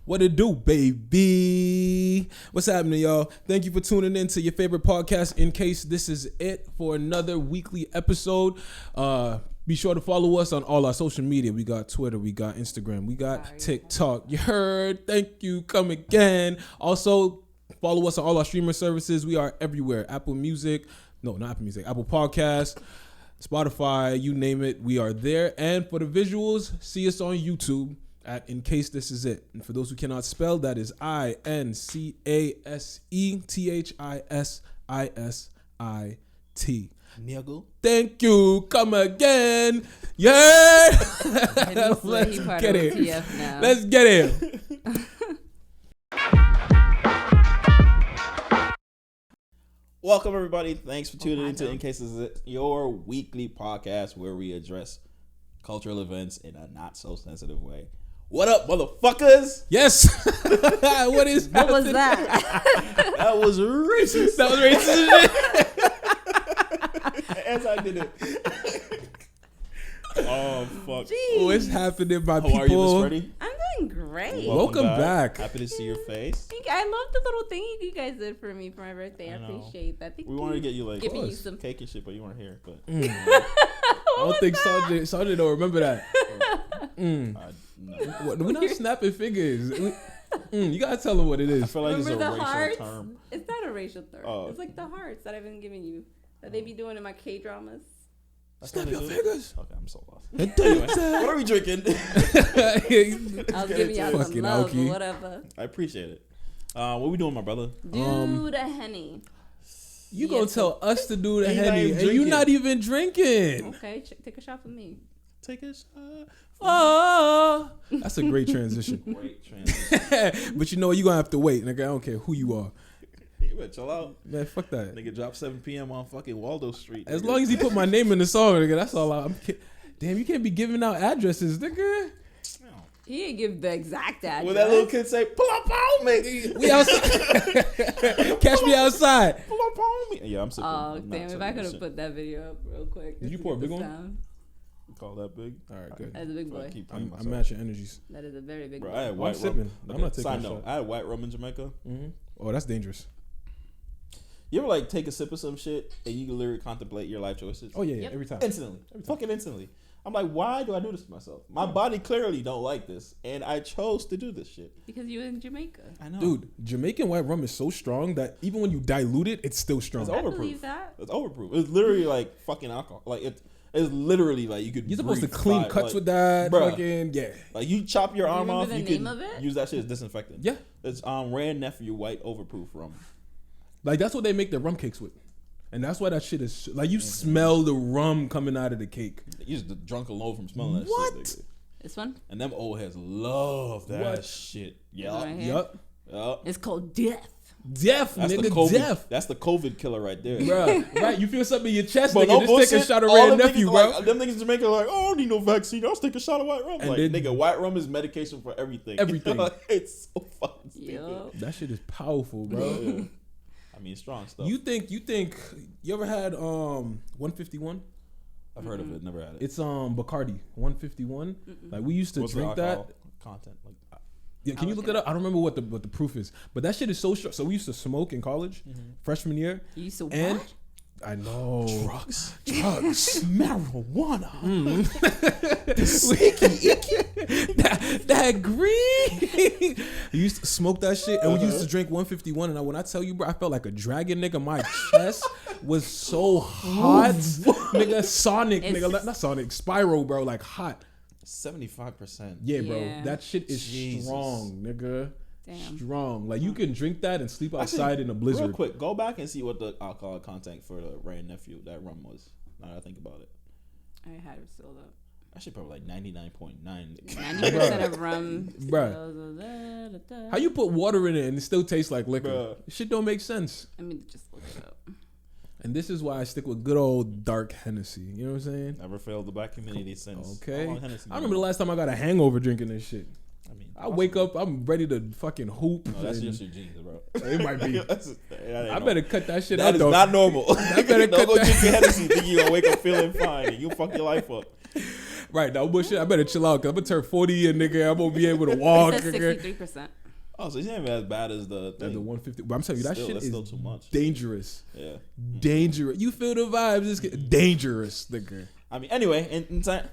What it do, baby? What's happening, y'all? Thank you for tuning in to your favorite podcast, In Case This Is It, for another weekly episode. Be sure to follow us on all our social media. We got Twitter, we got Instagram, we got TikTok. You heard? Thank you. Come again. Also, follow us on all our streaming services. We are everywhere. Apple Music. No, not Apple Music. Apple Podcasts, Spotify, you name it. We are there. And for the visuals, see us on YouTube at In Case This Is It. And for those who cannot spell, that is INCASETISISIT. Nigga. Thank you. Come again. Yeah. Let's get it. Let's get it. Welcome, everybody. Thanks for tuning into In Case This Is It, your weekly podcast where we address cultural events in a not so sensitive way. What up, motherfuckers? Yes. What was that? That was racist. That was racist. As I did it. Oh, fuck. Jeez. What's happening, my people? How are you, Miss Freddie? I'm doing great. Welcome back. Happy to see your face. I love the little thing you guys did for me for my birthday. I appreciate that. We wanted to get you giving you some cake and shit, but you weren't here. But I don't think Sanjay don't remember that. no. We're not snapping fingers. You gotta tell them what it is. I feel like Remember it's a the racial hearts? term. It's not a racial term. Oh. It's like the hearts that I've been giving you that they be doing in my K-dramas. Snap your fingers. Okay, I'm so lost. Anyway, what are we drinking? I was giving y'all some Fucking love Alki. or whatever. I appreciate it. What we doing, my brother? Do the Henny. You gonna tell us to do the He's not Henny, even and you drinking. not even drinking. Okay, take a shot for me. Take a shot. Oh, that's a great transition. Great transition. But you know, you gonna have to wait, nigga. I don't care who you are. You better chill out. Man, fuck that. Nigga dropped 7 p.m. on fucking Waldo Street. As long as he put my name in the song, nigga, that's all. Damn, you can't be giving out addresses, nigga. He didn't give the exact address. When that little kid say, pull up on me. We outside. Catch me outside. Pull up on me. Yeah, I'm sipping. Oh, I'm damn, if I could have put that video up real quick. Did you pour a big one? Sound. Call that big. All right, good. That's a big boy. I'm matching energies. That is a very big Bro, boy. I had white sipping. rum. I'm not taking Side a note, shot. I had white rum in Jamaica. Mm-hmm. Oh, that's dangerous. You ever like take a sip of some shit and you can literally contemplate your life choices? Oh yeah, Yep. every time. Instantly. Fucking instantly. I'm like, why do I do this to myself? My body clearly don't like this, and I chose to do this shit. Because you in Jamaica. I know. Dude, Jamaican white rum is so strong that even when you dilute it, it's still strong. It's I overproof. believe that. It's overproof. It's literally like fucking alcohol. Like it's literally like you could. You're supposed to breathe clean fire. cuts like, with that. bruh. Fucking yeah. Like you chop your arm remember off, the you name can of it? use that shit as disinfectant. Yeah. It's Rand Nephew white overproof rum. Like that's what they make their rum cakes with. And that's why that shit is like you smell the rum coming out of the cake. You just drunk alone from smelling that What? shit. Nigga. This one? And them old heads love that What? shit. This Yeah. one right here? Yup. Yup. It's called death. Deaf, That's the nigga, COVID. deaf. That's the COVID killer right there. Bruh, right? You feel something in your chest, But nigga, no just bullshit. take a shot of All Red them Nephew, niggas, bro. like, them niggas in Jamaica are like, oh, I don't need no vaccine. I'll just take a shot of white rum. And Like, then- nigga, white rum is medication for everything. Everything. It's so fucking stupid. Yup. That shit is powerful, bro. Yeah. I mean, strong stuff. You think you ever had 151? I've heard of it, never had it. It's Bacardi 151. Like we used to What's drink the that. alcohol content? Like, Yeah, can you look it up? I don't remember what the proof is, but that shit is so strong. So we used to smoke in college, freshman year. You used to And what? I know drugs. marijuana, that green. We used to smoke that shit, and we used to drink 151. And when I tell you, bro, I felt like a dragon, nigga. My chest was so hot, nigga. Sonic, nigga, not Sonic, Spyro, bro, like hot. 75%. Yeah, bro, Yeah. that shit is Jesus. strong, nigga. Damn. Strong. Like you can drink that and sleep Actually, outside in a blizzard. Real quick, go back and see what the alcohol content for the Rand Nephew, that rum was. Now that I think about it. I had it filled up. That shit probably like 99.9. 90% of rum. Bruh. How you put water in it and it still tastes like liquor? Bruh. Shit don't make sense. Let me just look it up. And this is why I stick with good old dark Hennessy. You know what I'm saying? Never failed the black community since. Okay. How long Hennessy I remember the last time I got a hangover drinking this shit. I mean, I wake up, I'm ready to fucking hoop. No, that's and- just your genes, bro. It might be. I better cut that shit That out is though. not normal. I better Don't cut go that. drink your Hennessy thinking you gonna wake up feeling fine and you fuck your life up. Right, now bullshit. I better chill out because I'm gonna turn 40 and nigga, I'm gonna be able to walk. It says Nigga. 63%. Oh, so it's not even as bad as the That's thing. the 150. But I'm telling you, that Still, shit that's is still too much. dangerous. Yeah. Dangerous. You feel the vibes. It's dangerous, nigga. I mean, anyway, in time.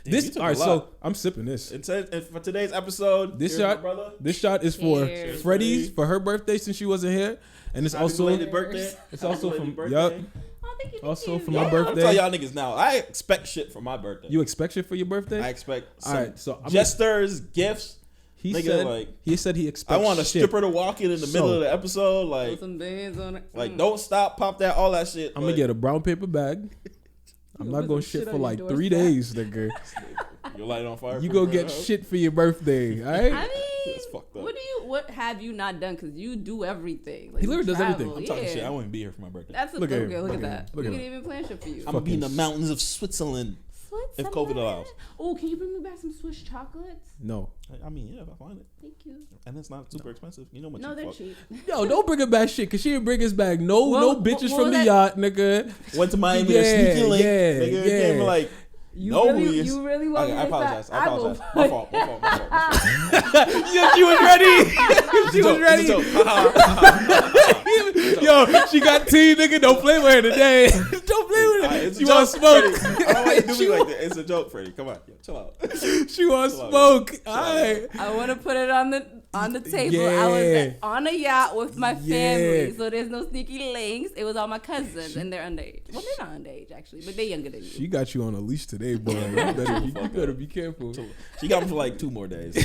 This all right. So I'm sipping this. And for today's episode, This here's my shot, brother. this shot is for Cheers. Freddie's for her birthday since she wasn't here, and it's Happy also belated birthday. it's also Happy from belated yup. birthday. Oh, thank you. Also for Yeah. my I'm birthday. tell y'all niggas now. I expect shit for my birthday. You expect shit for your birthday? I expect some Alright, so I'm- gestures, gifts. He Nigga, said like, he said he expects. I want a shit. stripper to walk in the middle of the episode. Put Like, some bands on it. don't stop, pop that, all that shit. I'm gonna get a brown paper bag. I'm You not put gonna some shit shit for on your like doorstep. 3 days, nigga. You light it on fire. You for go your get house? shit for your birthday, all right? I mean, It's fucked up. what have you not done? Because you do everything. Like, He literally you does everything. travel, I'm talking yeah. shit. I wouldn't be here for my birthday. That's a Look at okay. him. Look at Look at that. him. Look We at can him. even plan shit for you. I'm gonna be in the mountains of Switzerland. if COVID allows. Oh, can you bring me back some Swiss chocolates? No. I mean, yeah, if I find it, Thank you. and it's not super expensive. You know what? No, you they're fuck. cheap. Yo, don't bring it back shit, cause she didn't bring us back. No, Well, no bitches well, from the that- yacht, nigga. Went to Miami Yeah, to sneaky link. yeah, Nigga yeah. came like. You No, really, we- you really want Okay, me I to apologize. stop? I will My put- fault. Yeah, she was ready. She was ready. Yo, she got tea, nigga. Don't play with her today. Don't play with her. She wants smoke. Freddie. I don't want you to do me like that. It's a joke, Freddie. Come on, yo, chill out. She wants Chill out. smoke. Chill All out. right. I want to put it on the table. I Yeah. was on a yacht with my Yeah. family, so there's no sneaky links. It was all my cousins, and they're underage. Well, they're not underage actually, but they're younger than you. She got you on a leash today, boy. You better be careful. She got him for like 2 more days.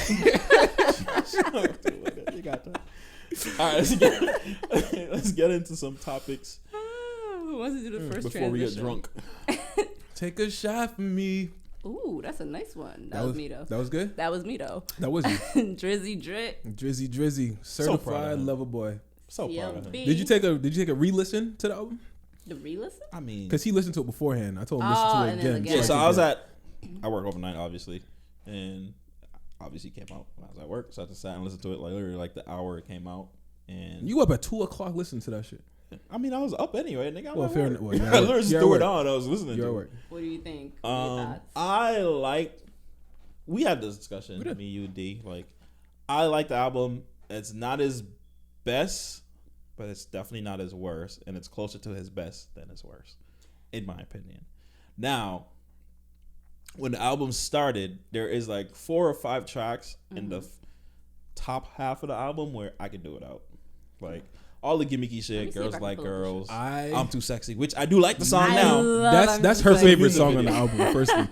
You got that. All right, let's get into some topics Who wants to do the first before we get transition? drunk. Take a shot for me. Ooh, that's a nice one. That was me though. That was good. That was me though. That was you. Drizzy Drit. Drizzy, proud of certified him. lover boy. So proud of him. CLB. Did you take a re-listen to the album? the re-listen? I mean, Because he listened to it beforehand. I told him listen Oh, to it and then again. again. yeah. So I I was did that. I work overnight, obviously, and obviously came out when I was at work. So I just sat and listened to it like literally like the hour it came out. And You up at 2:00 listening to that shit. I mean, I was up anyway, nigga. I'm Well, at fair work. enough. Well, you're I at work. literally just You're at threw it work. on. I was listening You're to at it. work. What do you think? Your thoughts? I like. We had this discussion, We did. me, you, D. Like, I like the album. It's not his best, but it's definitely not his worst, and it's closer to his best than his worst, in my opinion. Now, when the album started, there is like 4 or 5 tracks in the top half of the album where I can do it out, like all the gimmicky me shit, see if I girls can like pull up the girls. shit. I'm too sexy, which I do like the song I now. love That's I'm her Too favorite Sexy. song on the album. Firstly,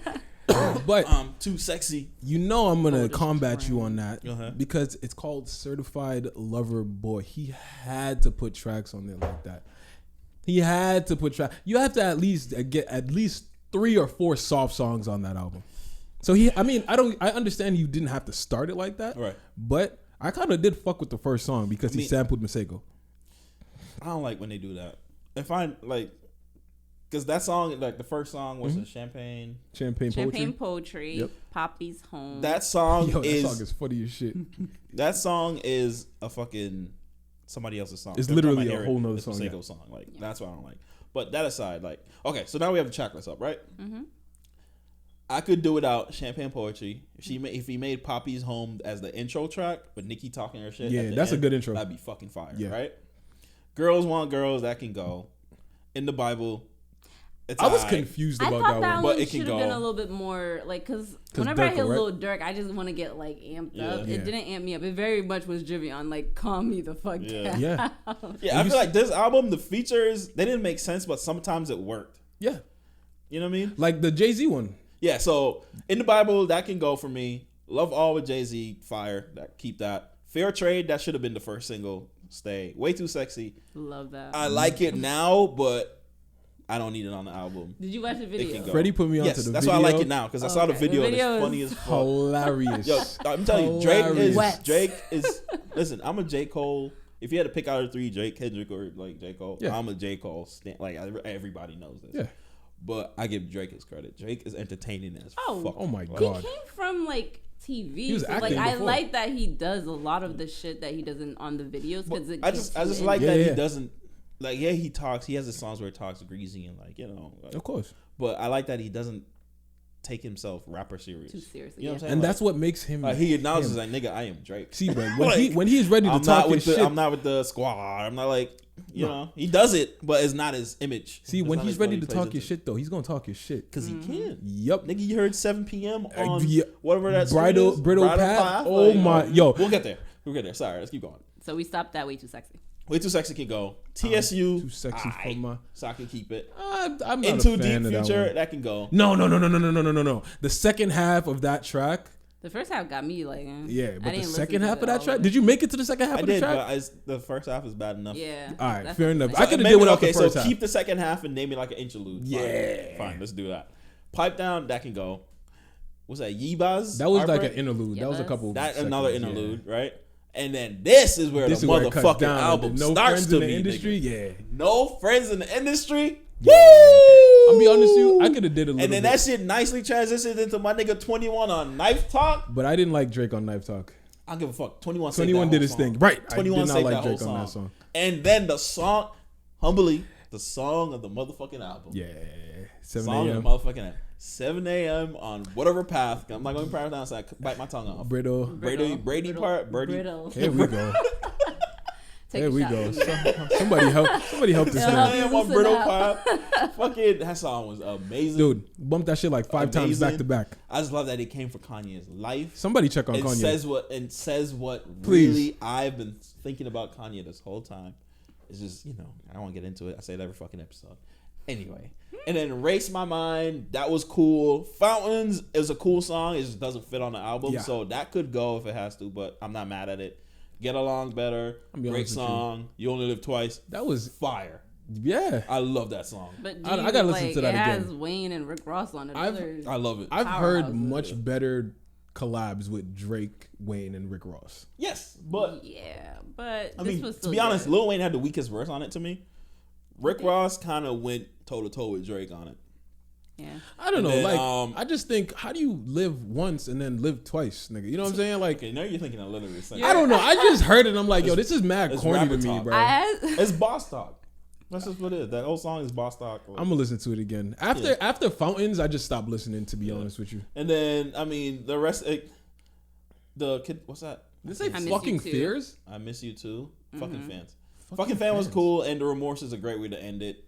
but I'm too sexy. you know I'm gonna this combat you train. on that Uh-huh. because it's called Certified Lover Boy. He had to put tracks on there like that. He had to put tracks. You have to at least get at least 3 or 4 soft songs on that album. So I understand you didn't have to start it like that, Right. but I kind of did fuck with the first song because he sampled Masego. I don't like when they do that. If I like, because that song, like the first song was Mm-hmm. a Champagne. Champagne Poetry. Yep. Poppy's Home. That song Yo, that is song is funny as shit. that song is a fucking somebody else's song. It's Every time literally I a hear whole it, nother it's song, Masego yeah. song. Like that's what I don't like. But that aside, like okay, so now we have the track list up, right? Mm-hmm. I could do without Champagne Poetry. If he made Poppy's Home as the intro track, with Nicki talking her shit. Yeah, at the that's a end, good intro. That'd be fucking fire, Yeah. right? Girls Want Girls, that can go. In the Bible, it's I was alright. confused I about thought that that one. But one it can should have been go. a little bit more like because whenever Dirk, I hear right? Lil Durk, I just want to get like amped up. Yeah. It didn't amp me up. It very much was Jivion like calm me the fuck Yeah. down. Yeah, Yeah, I feel like this album, the features, they didn't make sense, but sometimes it worked. yeah, You know what I mean? like the Jay-Z one. Yeah, so in the Bible, that can go for me. Love All with Jay-Z, fire. Keep that. Fair Trade, that should have been the first single. Stay. Way Too Sexy. Love that. I like it now, but I don't need it on the album. Did you watch the It video? can go. Freddie put me onto Yes, the that's video. why I like it now, because I saw the Okay. video, The and video it's funny is as fuck. Hilarious. Yo, I'm telling you, Drake is Wet. Drake is. Listen, I'm a J. Cole. If you had to pick out of 3, Drake, Kendrick, or like J. Cole, Yeah. I'm a J. Cole. Like everybody knows this. Yeah. But I give Drake his credit. Drake is entertaining as Oh. fuck. Oh my He God. came from like TV. He was so, like acting I before. like that he does a lot of the shit that he doesn't on the videos because I just like Yeah, that yeah. he doesn't like. Yeah, he talks. He has the songs where he talks greasy and like Of course. But I like that he doesn't take himself rapper serious. Too seriously. You know what I'm saying? And Like, that's what makes him. he acknowledges him. like, nigga, I am Drake. See, but Like, when he's ready to I'm talk not his with shit. I'm not with the squad. I'm not like, you know, he does it, but it's not his image. See, It's when not he's his what ready he to plays talk into. his shit, though, he's gonna talk his shit. Cause he can. Yep. Nigga, you heard 7 p.m. on Yeah. whatever that Bridal path. Oh Like, my, yo. We'll get there. Sorry, let's keep going. So we stopped that way too sexy. Way Too Sexy can go. TSU, Too sexy for my. so I can keep it. I'm not Into a Deep fan of that Future, one. that can go. No. The second half of that track. The first half got me like, Yeah, I but the didn't second listen half to of that all track. it. Did you make it to the second half I of the did, track? but the first half is bad enough. Yeah. All right, That's fair what enough. I'm I saying. could have did without the so first half. keep the second half and name it like an interlude. Yeah. Fine, let's do that. Pipe Down, that can go. What's that? Yebaz? That was like Heartbreak? an interlude. That was a Yes. couple. That seconds, another yeah. interlude, right? And then this is where This the is where it cuts motherfucking down. album No starts friends to in the me, industry. nigga. Yeah. No friends in the industry. Yeah. Woo! I'll be honest with you. I could have did a little. And then bit, that shit nicely transitioned into my nigga 21 on Knife Talk. but I didn't like Drake on Knife Talk. I don't give a fuck. 21 did his thing. Right. 21 I did not saved like that whole Drake on that song. And then the song, humbly, the song of the motherfucking album. Yeah. 7 Song of a.m. the motherfucking album. 7 a.m. on whatever path. I'm not going to pronounce that. Bite my tongue off. Brittle. Brady part. Birdie. Brittle. Here we go. Take There a we shot go. from me. Somebody help this Yeah. 7 man. a.m. on Loosen Brittle up. Path. Fucking, that song was amazing. Dude, bump that shit like 5 times Amazing. back to back. I just love that it came for Kanye's life. Somebody check on It Kanye. says what Please. really I've been thinking about Kanye this whole time. It's just, you know, I don't want to get into it. I say it every fucking episode. Anyway. And then Race My Mind, that was cool. Fountains is a cool song. It just doesn't fit on the album. Yeah. So that could go if it has to, but I'm not mad at it. Get Along Better. I'll be Great honest with you. song. You Only Live Twice. That was Fire. yeah. I love that song. But I do gotta you, listen like, to that it has again. Wayne and Rick Ross on it. I've- I love it. I've heard Powerhouses. much better collabs with Drake, Wayne, and Rick Ross. Yes, but Yeah, but I this mean, was to still be honest, good. Lil Wayne had the weakest verse on it to me. Rick Ross kind of went toe to toe with Drake on it. Yeah. I don't And know. then, Like, I just think, how do you live once and then live twice, nigga? You know what I'm saying? Like, Okay, now you're thinking of literally saying. I don't know. I just heard it. And I'm like, yo, this is mad it's corny to rapper me, talk. bro. It's boss talk. That's just what it is. That whole song is boss talk. I'm gonna listen to it again. After Fountains, I just stopped listening. To be honest with you, And then I mean the rest. The kid, what's that? did they I say Miss fucking You Too. fears? I Miss You Too. Mm-hmm. Fucking fans. Fucking fan was cool, and the Remorse is a great way to end it.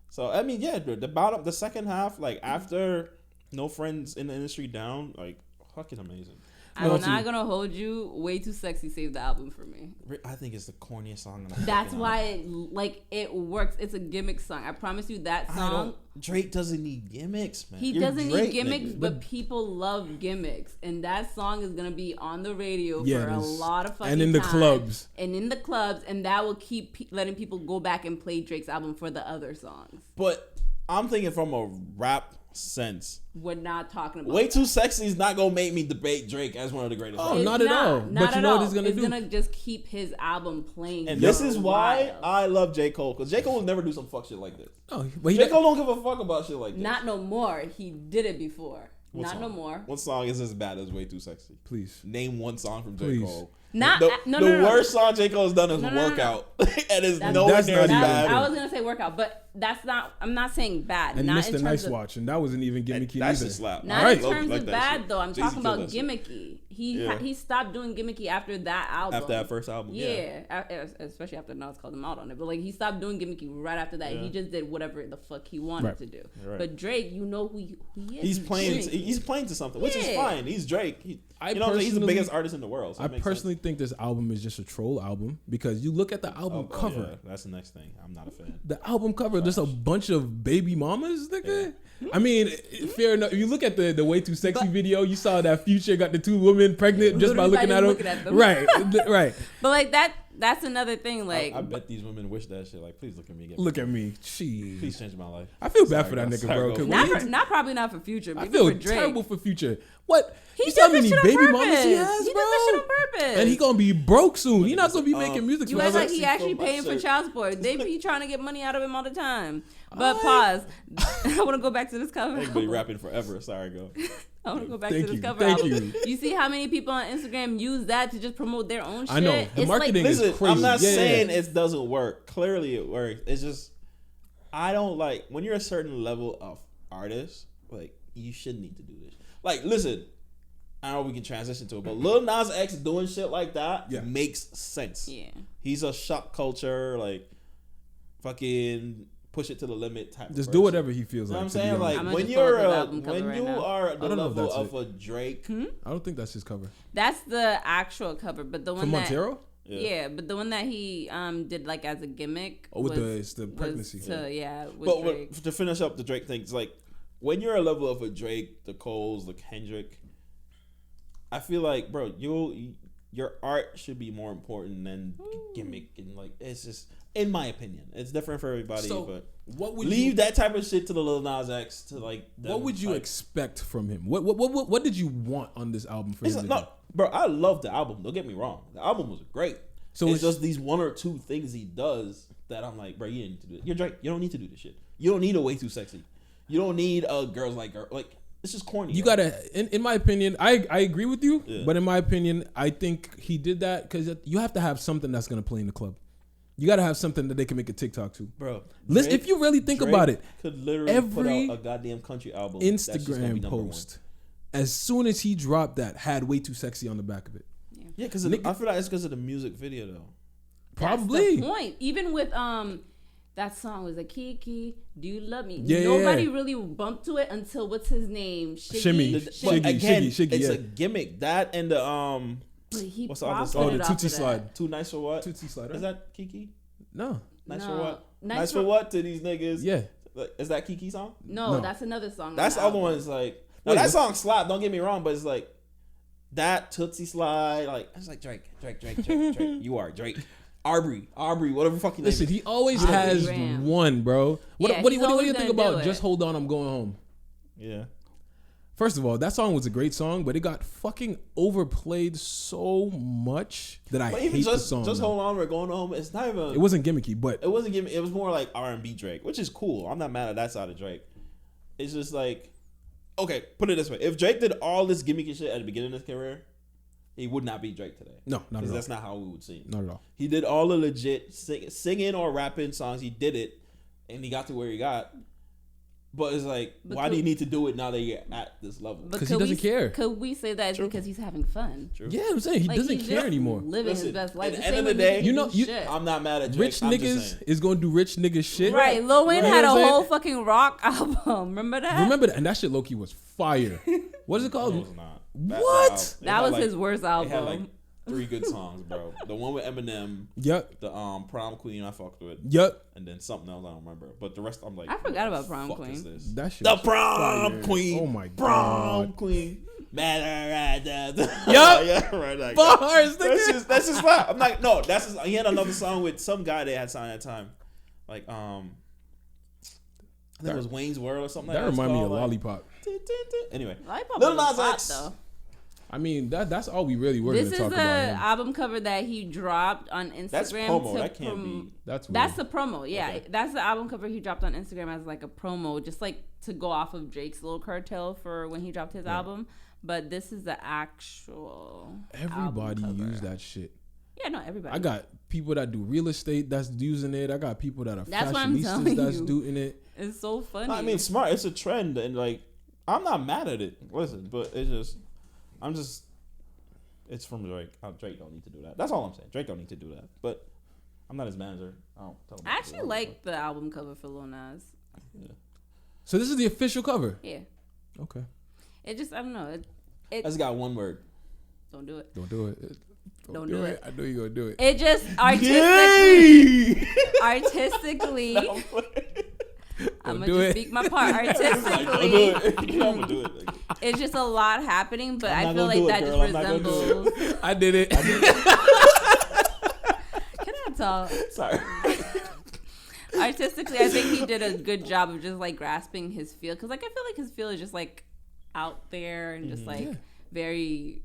So I mean, yeah, the bottom, the second half, like after No Friends in the Industry down, like fucking amazing. I'm No, not too. gonna hold you. Way Too Sexy saved the album for me. I think it's the corniest song. On the That's fucking why album. it works. It's a gimmick song. I promise you that I song. don't. Drake doesn't need gimmicks, man. He You're doesn't Drake, need gimmicks, nigga. but people love gimmicks, and that song is gonna be on the radio Yeah, for it a is. lot of fucking And in the time. clubs. and in the clubs, and that will keep letting people go back and play Drake's album for the other songs. But I'm thinking from a rap sense. We're not talking about Way that. Too Sexy is not gonna make me debate Drake as one of the greatest. Oh, rappers. It's not at all. not But you at know what all. it's gonna do? It's gonna just keep his album playing. And for this a is why while. I love J. Cole, because J. Cole will never do some fuck shit like this. Oh, but he J. Cole don't give a fuck about shit like this. Not no more. He did it before. What Not song? no more. What song is as bad as Way Too Sexy? please. Name one song from J. Please. Cole. Not the, no, the no, no, no. worst song J. Cole's done is No, no, no, no. Workout, and it's That's- nowhere That's near not as even bad. I was gonna say workout, but that's not. I'm not saying bad. And not Mr. in terms Nice of, Watch, and that wasn't even gimmicky That's either. just slap. Not Alright. in terms Like of that bad shit. though. I'm Jay-Z talking killed about that shit. gimmicky. He Yeah. he stopped doing gimmicky after that album. After that first album, Especially after Nas called him out on it. But like he stopped doing gimmicky right after that. Yeah. He just did whatever the fuck he wanted Right. to do. Right. But Drake, you know who he is. He's playing. Drake. He's playing to something, which is Yeah. fine. He's Drake. He's the personally- biggest artist in the world. So I it makes personally sense. think this album is just a troll album because you look at the album cover. Yeah, that's the next thing. I'm not a fan. The album cover, there's a bunch of baby mamas, nigga. I mean, fair enough. If you look at the Way Too Sexy But- video, you saw that Future got the two women pregnant just by Literally looking at them. by looking at them. Right, right. But like that's another thing. Like I bet these women wish that shit. Like, please look at me. Get Look at me. She. Please change my life. I feel bad Sorry, for that go. nigga, Sorry, bro. go. 'cause not when for, not probably not for Future. I Maybe feel for Drake. terrible for Future. What? He You did see how that many shit on baby purpose. mamas he has, He bro? did that shit on purpose. And he gonna be broke soon. He not gonna be making music You act forever. like he actually for my paying for shirt. child support. They be trying to get money out of him all the time. But pause. I want to go back to this cover. Everybody rapping forever. Sorry, go. I want to go back Thank to this you. cover. Thank album. you. You see how many people on Instagram use that to just promote their own shit? I know. The It's marketing like, is Listen, crazy. I'm not Yeah. saying it doesn't work. Clearly, it works. It's just I don't like when you're a certain level of artist. Like you shouldn't need to do this. Like, listen, I don't know if we can transition to it, but Lil Nas X doing shit like that makes sense. Yeah. He's a shock culture, like, fucking push it to the limit type. Just of do person. whatever he feels You know like. what I'm saying? Like, I'm when just you're pull up the album cover when right you now. are at the I don't know if level that's of a Drake, I don't think that's his cover. That's the actual cover, but the one From that Montero? yeah, but the one that he did like as a gimmick. Oh, with the pregnancy. With but Drake. to finish up the Drake things, like when you're a level of a Drake, the Coles, the Kendrick, I feel like, bro, your art should be more important than gimmick, and like it's just, in my opinion, it's different for everybody. So, but what would leave that type of shit to the Lil Nas X to like. What would you expect from him? What did you want on this album for him? To do? Bro, I love the album. Don't get me wrong. The album was great. So it's just these one or two things he does that I'm like, bro, you didn't need to do it. You're Drake. You don't need to do this shit. You don't need a Way Too Sexy. You don't need girls like girl. Like, it's just corny. You gotta, in my opinion, I agree with you, Yeah. but in my opinion, I think he did that because you have to have something that's gonna play in the club. You gotta have something that they can make a TikTok to. Bro, Listen, if you really think Drake about it, could literally put every out a goddamn country album. That's just gonna be Instagram number post, as soon as he dropped that, had Way Too Sexy on the back of it. Yeah, because I feel like it's because of the music video though. Probably. That's the point. Even with that song was a Kiki, Do You Love Me? Yeah, Nobody really bumped to it until what's his name? Shimmy. But again, Shiggy, it's yeah. a gimmick. That and the But he what's the other profited song? Oh, the off Tootsie of that. Slide. Too Nice for What? Tootsie Slide, right? Is that Kiki? No. Nice for No. what? Nice Nice for- for what to these niggas? Yeah. Like, is that Kiki song? No, No. that's another song. That's the on other album. one. Is like no, Wait, that what? song slap. Don't get me wrong, but it's like that Tootsie Slide. Like it's like Drake. You are Drake. Aubrey, whatever fucking. Listen, name he always Aubrey has Graham. one, bro. What, Yeah, what do he's you always think gonna about do Just it. Hold On, I'm Going Home? Yeah. First of all, that song was a great song, but it got fucking overplayed so much that I But hate even the song. just now. hold on, we're going home. It's not even. It wasn't gimmicky, but It wasn't giving. It was more like R&B Drake, which is cool. I'm not mad at that side of Drake. It's just like, okay, put it this way: if Drake did all this gimmicky shit at the beginning of his career, he would not be Drake today. no, not at all. That's not how we would see him. Not at all. He did all the legit singing or rapping songs. He did it, and he got to where he got. But it's like, But why do you need to do it now that you're at this level? But 'Cause he could doesn't care. Could we say that it's True. because he's having fun? True. Yeah, I'm saying he Like, doesn't he's care just anymore. Living Listen, his best life. at the same end of way the day, niggas You know, do you- shit. I'm not mad at Drake. Rich I'm just niggas saying. is gonna do rich nigga shit. Right, Lil Wayne You know had a what I'm whole saying? fucking rock album. Remember that? Remember that? And that shit low key was fire. What is it called? No, it's not. What? It That had was like- his worst It had like album. 3 good songs, bro. The one with Eminem, Yup. the Prom Queen I fucked with, Yup. and then something else I don't remember. But the rest I'm like, I forgot about Prom what the fuck Queen. is this? That shit. The was Prom fire. Queen. Oh my Prom god. Queen. Yup. Yeah, right. Like, Bars, that's nigga. just slap. I'm like, no, that's just, he had another song with some guy they had signed at that time, like I think it was Wayne's World or something. That like reminded me of It's called, Lollipop. Anyway, Lollipop Lil was Nas hot, X. though. I mean, that's all we really were This gonna is talk the about. Him. album cover that he dropped on Instagram. That's promo. to That can't be. That's weird. That's the promo, yeah. Okay. That's the album cover he dropped on Instagram as like a promo, just like to go off of Drake's little cartel for when he dropped his album. But this is the actual. Everybody album cover. use that shit. Yeah, no, everybody. I got people that do real estate that's using it. I got people that are That's what I'm telling fashionistas that's you. doing it. It's so funny. No, I mean, smart. It's a trend, and like, I'm not mad at it. Listen, but it's just, it's from Drake. Drake don't need to do that. That's all I'm saying. Drake don't need to do that. But I'm not his manager. I don't tell him. I actually like the album cover for Lil Nas. So this is the official cover. Yeah, Okay. it just I don't know. I just got one word. Don't do it. Don't do it. Don't do it. I know you're gonna do it. It just artistically. I'm gonna do just it. speak my part I'm artistically. gonna do it. It's just a lot happening, but I'm I not feel gonna like do it, that girl. just I'm not gonna do resembles. I did it. Can I talk? Sorry. Artistically, I think he did a good job of just like grasping his feel, because like I feel like his feel is just like out there and just like Yeah. very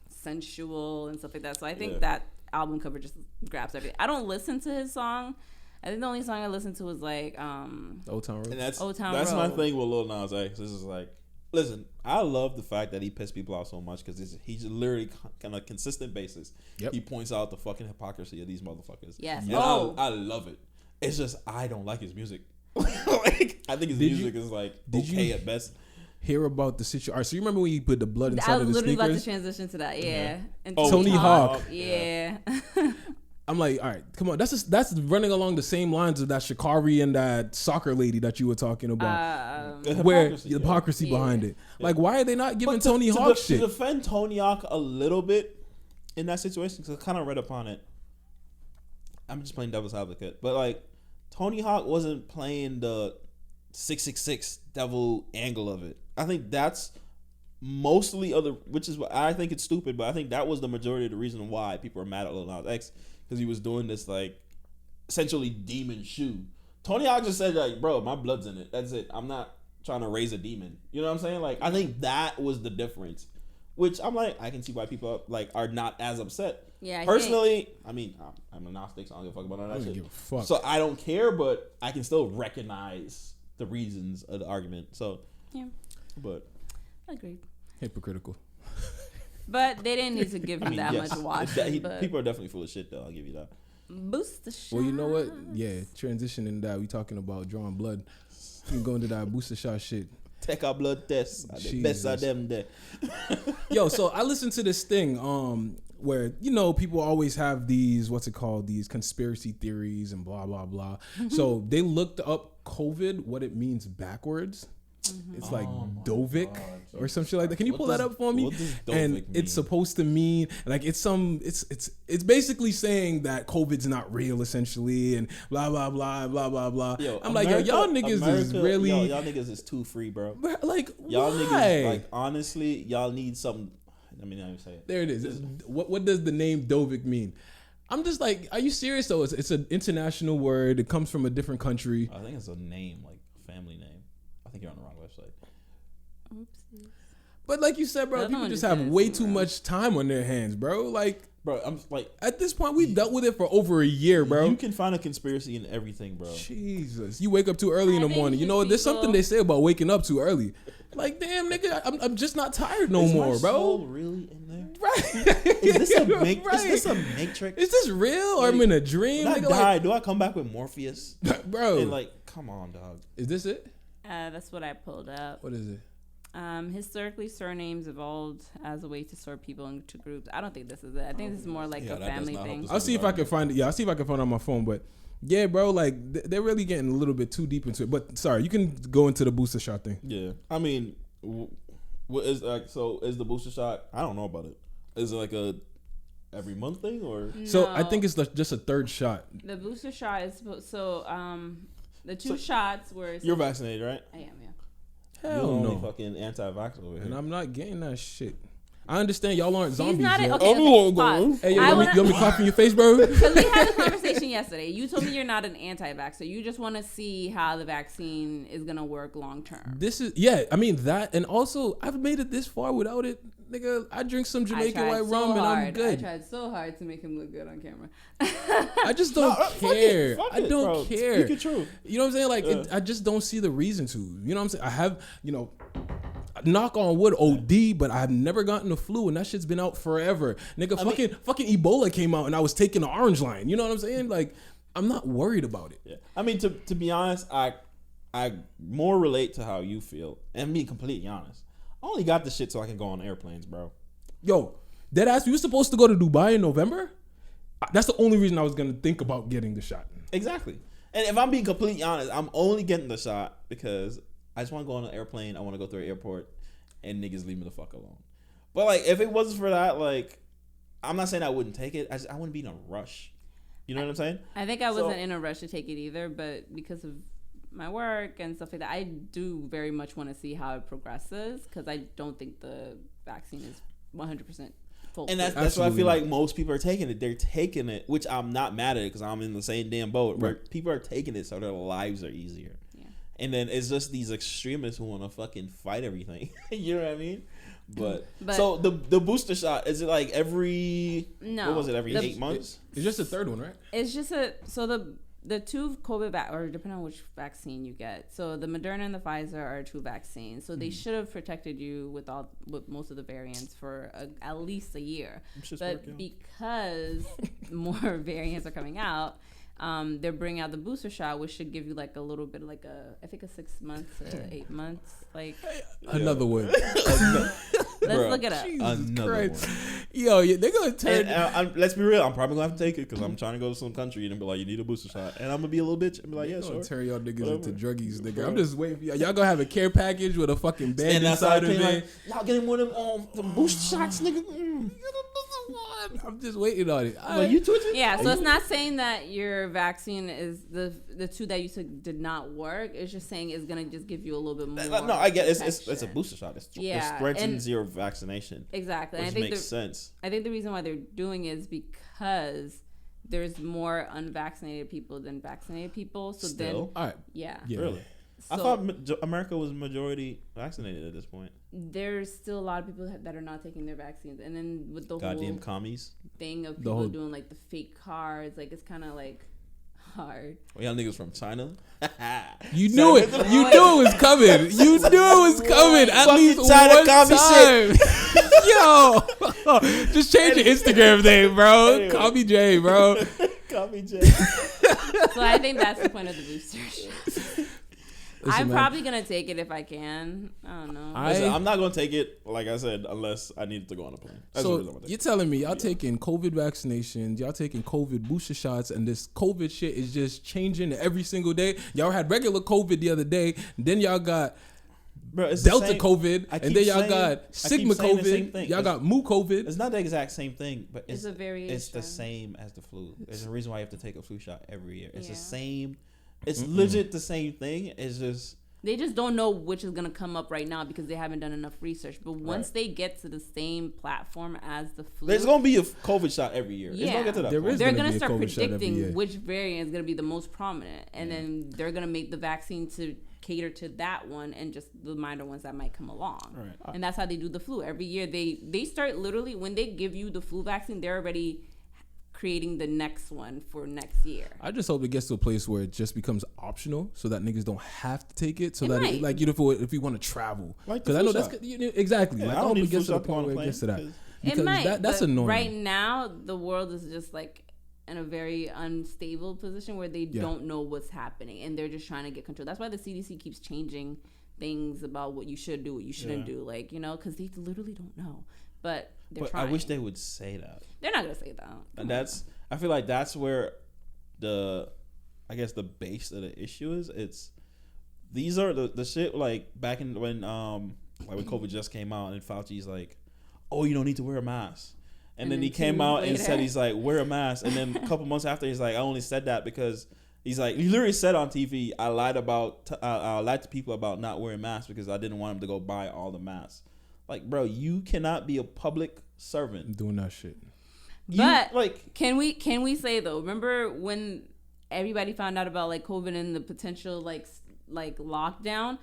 sensual and stuff like that. So I think Yeah. that album cover just grabs everything. I don't listen to his song. I think the only song I listened to was like Old Town Road. And that's Old Town that's my Road. thing with Lil Nas X. This is like, listen, I love the fact that he pissed people off so much because he's literally on a consistent basis. Yep. He points out the fucking hypocrisy of these motherfuckers. Yes. And Oh. I love it. It's just I don't like his music. Like, I think his Did music is like did okay you- at best. hear about the situation. All right, so you remember when you put the blood I inside was of the literally about to sneakers? transition to that. Yeah. And Tony Hawk. Yeah. I'm like, all right, come on. That's running along the same lines of that Shikari and that soccer lady that you were talking about. Where the hypocrisy behind it. Like, why are they not giving Tony Hawk shit? To defend Tony Hawk a little bit in that situation, because I kind of read upon it. I'm just playing devil's advocate. But, like, Tony Hawk wasn't playing the 666 devil angle of it. I think that's mostly which is what I think it's stupid, but I think that was the majority of the reason why people are mad at Lil Nas X, because he was doing this, like, essentially demon shoe. Tony Hawk just said, like, bro, my blood's in it. That's it. I'm not trying to raise a demon. You know what I'm saying? Like, I think that was the difference, which I'm like, I can see why people, like, are not as upset. Yeah. Personally, I mean, I'm a Gnostic, so I don't give a fuck about all that shit. Give a fuck. So I don't care, but I can still recognize the reasons of the argument. So, Yeah. But Agreed. Hypocritical. But they didn't need to give him that yes, much watch. people are definitely full of shit, though. I'll give you that. Boost the shot. Well, you know what? Yeah, transitioning that, we talking about drawing blood. We going to that booster shot shit. Take our blood tests. The Jesus. best of them there. Yo, so I listened to this thing where, you know, people always have these, these conspiracy theories and blah, blah, blah. So they looked up COVID, what it means backwards. It's like Dovik or some shit like that. Can you pull that up for me? What does Dovik and mean? it's supposed to mean like it's basically saying that COVID's not real essentially and blah blah blah blah blah blah. Yo, I'm like, yo, y'all niggas is really y'all niggas is too free, bro. Like Y'all why? niggas, like, honestly, y'all need something. Let me not even say it. There it is. What does the name Dovik mean? I'm just like, are you serious though? It's an international word. It comes from a different country. I think it's a name, like a family name. I think you're on the wrong website. Oopsies. But like you said, bro, That's people not just what have it way is, too bro. much time on their hands, bro. Like, Bro, I'm like, at this point, we've dealt with it for over a year, bro. you can find a conspiracy in everything, bro. Jesus, you wake up too early in the I think morning. You just know what? There's people- something they say about waking up too early. Like, damn, nigga, I'm just not tired no Is more, my bro. soul really in there? Right? Is this a Right. Is this a matrix? Is this real or I'm in a dream? When I Nigga, die, do I come back with Morpheus? bro, And like, come on, dog. is this it? That's what I pulled up. What is it? Historically, surnames evolved as a way to sort people into groups. I don't think this is it. I think this is more like Yeah, a that does family not help thing. us. I'll see if I can find it. Yeah, I'll see if I can find it on my phone. But yeah, bro, like they're really getting a little bit too deep into it. But sorry, you can go into the booster shot thing. Yeah, I mean, what is like? So is the booster shot? I don't know about it. Is it like a every month thing or? So I No. think it's like just a third shot. The booster shot is supposed. So the two shots were. You're vaccinated, right? I am. Yeah. You're Hell the only no. fucking anti-vax over And here. I'm not getting that shit. I understand y'all aren't zombies He's not yet. okay. Everyone Pause. goes. Hey, yo, I you want me to cough in your face, bro? Because we had a conversation yesterday. You told me you're not an anti-vaxxer. You just want to see how the vaccine is gonna work long term. This is I mean that, and also I've made it this far without it, nigga. I drink some Jamaican white rum and I'm I good. tried so hard to make him look good on camera. I just don't care. Fuck I it, don't bro. care. Speak your truth. You know what I'm saying? Like I just don't see the reason to. You know what I'm saying? I have, knock on wood, OD, but I've never gotten the flu, and that shit's been out forever. Nigga, fucking Ebola came out, and I was taking the orange line. You know what I'm saying? Like, I'm not worried about it. Yeah. I mean, to be honest, I more relate to how you feel, and being completely honest, I only got the shit so I can go on airplanes, bro. Yo, deadass, we were supposed to go to Dubai in November. That's the only reason I was gonna think about getting the shot. Exactly. And if I'm being completely honest, I'm only getting the shot because I just want to go on an airplane. I want to go through an airport, and niggas leave me the fuck alone. But like, if it wasn't for that, like, I'm not saying I wouldn't take it. I wouldn't be in a rush. You know what I'm saying? I think I wasn't in a rush to take it either, but because of my work and stuff like that, I do very much want to see how it progresses because I don't think the vaccine is 100% full. And that's why I Absolutely feel not. like most people are taking it. They're taking it, which I'm not mad at it because I'm in the same damn boat. Where Right. people are taking it so their lives are easier. Yeah. And then it's just these extremists who want to fucking fight everything. You know what I mean? But so the booster shot, is it like every No. what was it, every The- 8 months? It's just the third one, right? It's just the two COVID or depending on which vaccine you get. So the Moderna and the Pfizer are two vaccines. So they should have protected you with most of the variants for at least a year. Shit's But working. because more variants are coming out, they're bringing out the booster shot, which should give you like a little bit, like I think a 6 months to 8 months. Like another one. Let's look it up. Another one. Yo, they're gonna turn. Let's be real. I'm probably gonna have to take it because I'm trying to go to some country and be like, you need a booster shot, and I'm gonna be a little bitch and be like, yeah, sure. Turn y'all niggas Whatever. into druggies, nigga. Bro. I'm just waiting for y'all gonna have a care package with a fucking band And that's inside how of it. y'all getting one of them booster shots, nigga. I'm just waiting on it. Like, you twitching? Yeah, so it's not saying that your vaccine is the two that you took did not work. It's just saying it's gonna just give you a little bit more. No, I get it. It's a protection. booster shot. It Yeah, strengthens your vaccination. Exactly. Which And I think makes sense. I think the reason why they're doing it is because there's more unvaccinated people than vaccinated people. So Still? All right. yeah. Really? So I thought America was majority vaccinated at this point. there's still a lot of people that are not taking their vaccines, and then with the Goddamn whole commies. thing of people doing like the fake cards, like it's kind of like hard. Well, y'all niggas from China. You knew it. You knew it was coming. You knew it was coming. At least one time. Yo, just change your Instagram name, bro. Anyway. Call me Jay, bro. Copy Jay. So I think that's the point of the booster shot. I'm man. probably gonna take it if I can. I don't know. Listen, I'm not gonna take it, like I said, unless I needed to go on a plane. That's the reason I'm So gonna take you're telling me y'all taking COVID vaccinations, y'all taking COVID booster shots, and this COVID shit is just changing every single day. Y'all had regular COVID the other day, then y'all got Bro, it's the Delta same- COVID, I and keep then y'all saying- got I keep Sigma saying the same COVID. thing. Y'all It's- got Mu COVID. It's not the exact same thing, but It's a variation. It's the same as the flu. There's a reason why you have to take a flu shot every year. It's Yeah. the same. It's legit the same thing. It's just They just don't know which is gonna come up right now because they haven't done enough research. But once they get to the same platform as the flu, there's gonna be a COVID shot every year. It's Yeah. gonna get to that There point. is they're gonna gonna be a start COVID shot every year. predicting which variant is gonna be the most prominent, and then they're gonna make the vaccine to cater to that one and just the minor ones that might come along. Right. And that's how they do the flu every year. They start literally when they give you the flu vaccine, they're already creating the next one for next year. I just hope it gets to a place where it just becomes optional, so that niggas don't have to take it. So It that might. like if you want to travel, Like the because I know flu that's shot. exactly. Yeah, Like I I don't hope need it gets flu to the shot to go on point a where it gets to that. plane, Because It might. that's but annoying. Right now, the world is just like in a very unstable position where they don't know what's happening and they're just trying to get control. That's why the CDC keeps changing things about what you should do, what you shouldn't do. Like, because they literally don't know. But they're But trying. I wish they would say that. They're not gonna say that. And I feel like that's where the base of the issue is. It's these are the shit like back in when COVID just came out and Fauci's like, oh, you don't need to wear a mask. And then he came out and said he's like, wear a mask. And then a couple months after he's like, I only said that because he's like, he literally said on TV, I lied to people about not wearing masks because I didn't want them to go buy all the masks. Like, bro, you cannot be a public servant doing that shit. But like, can we say though? Remember when everybody found out about like COVID and the potential like lockdown?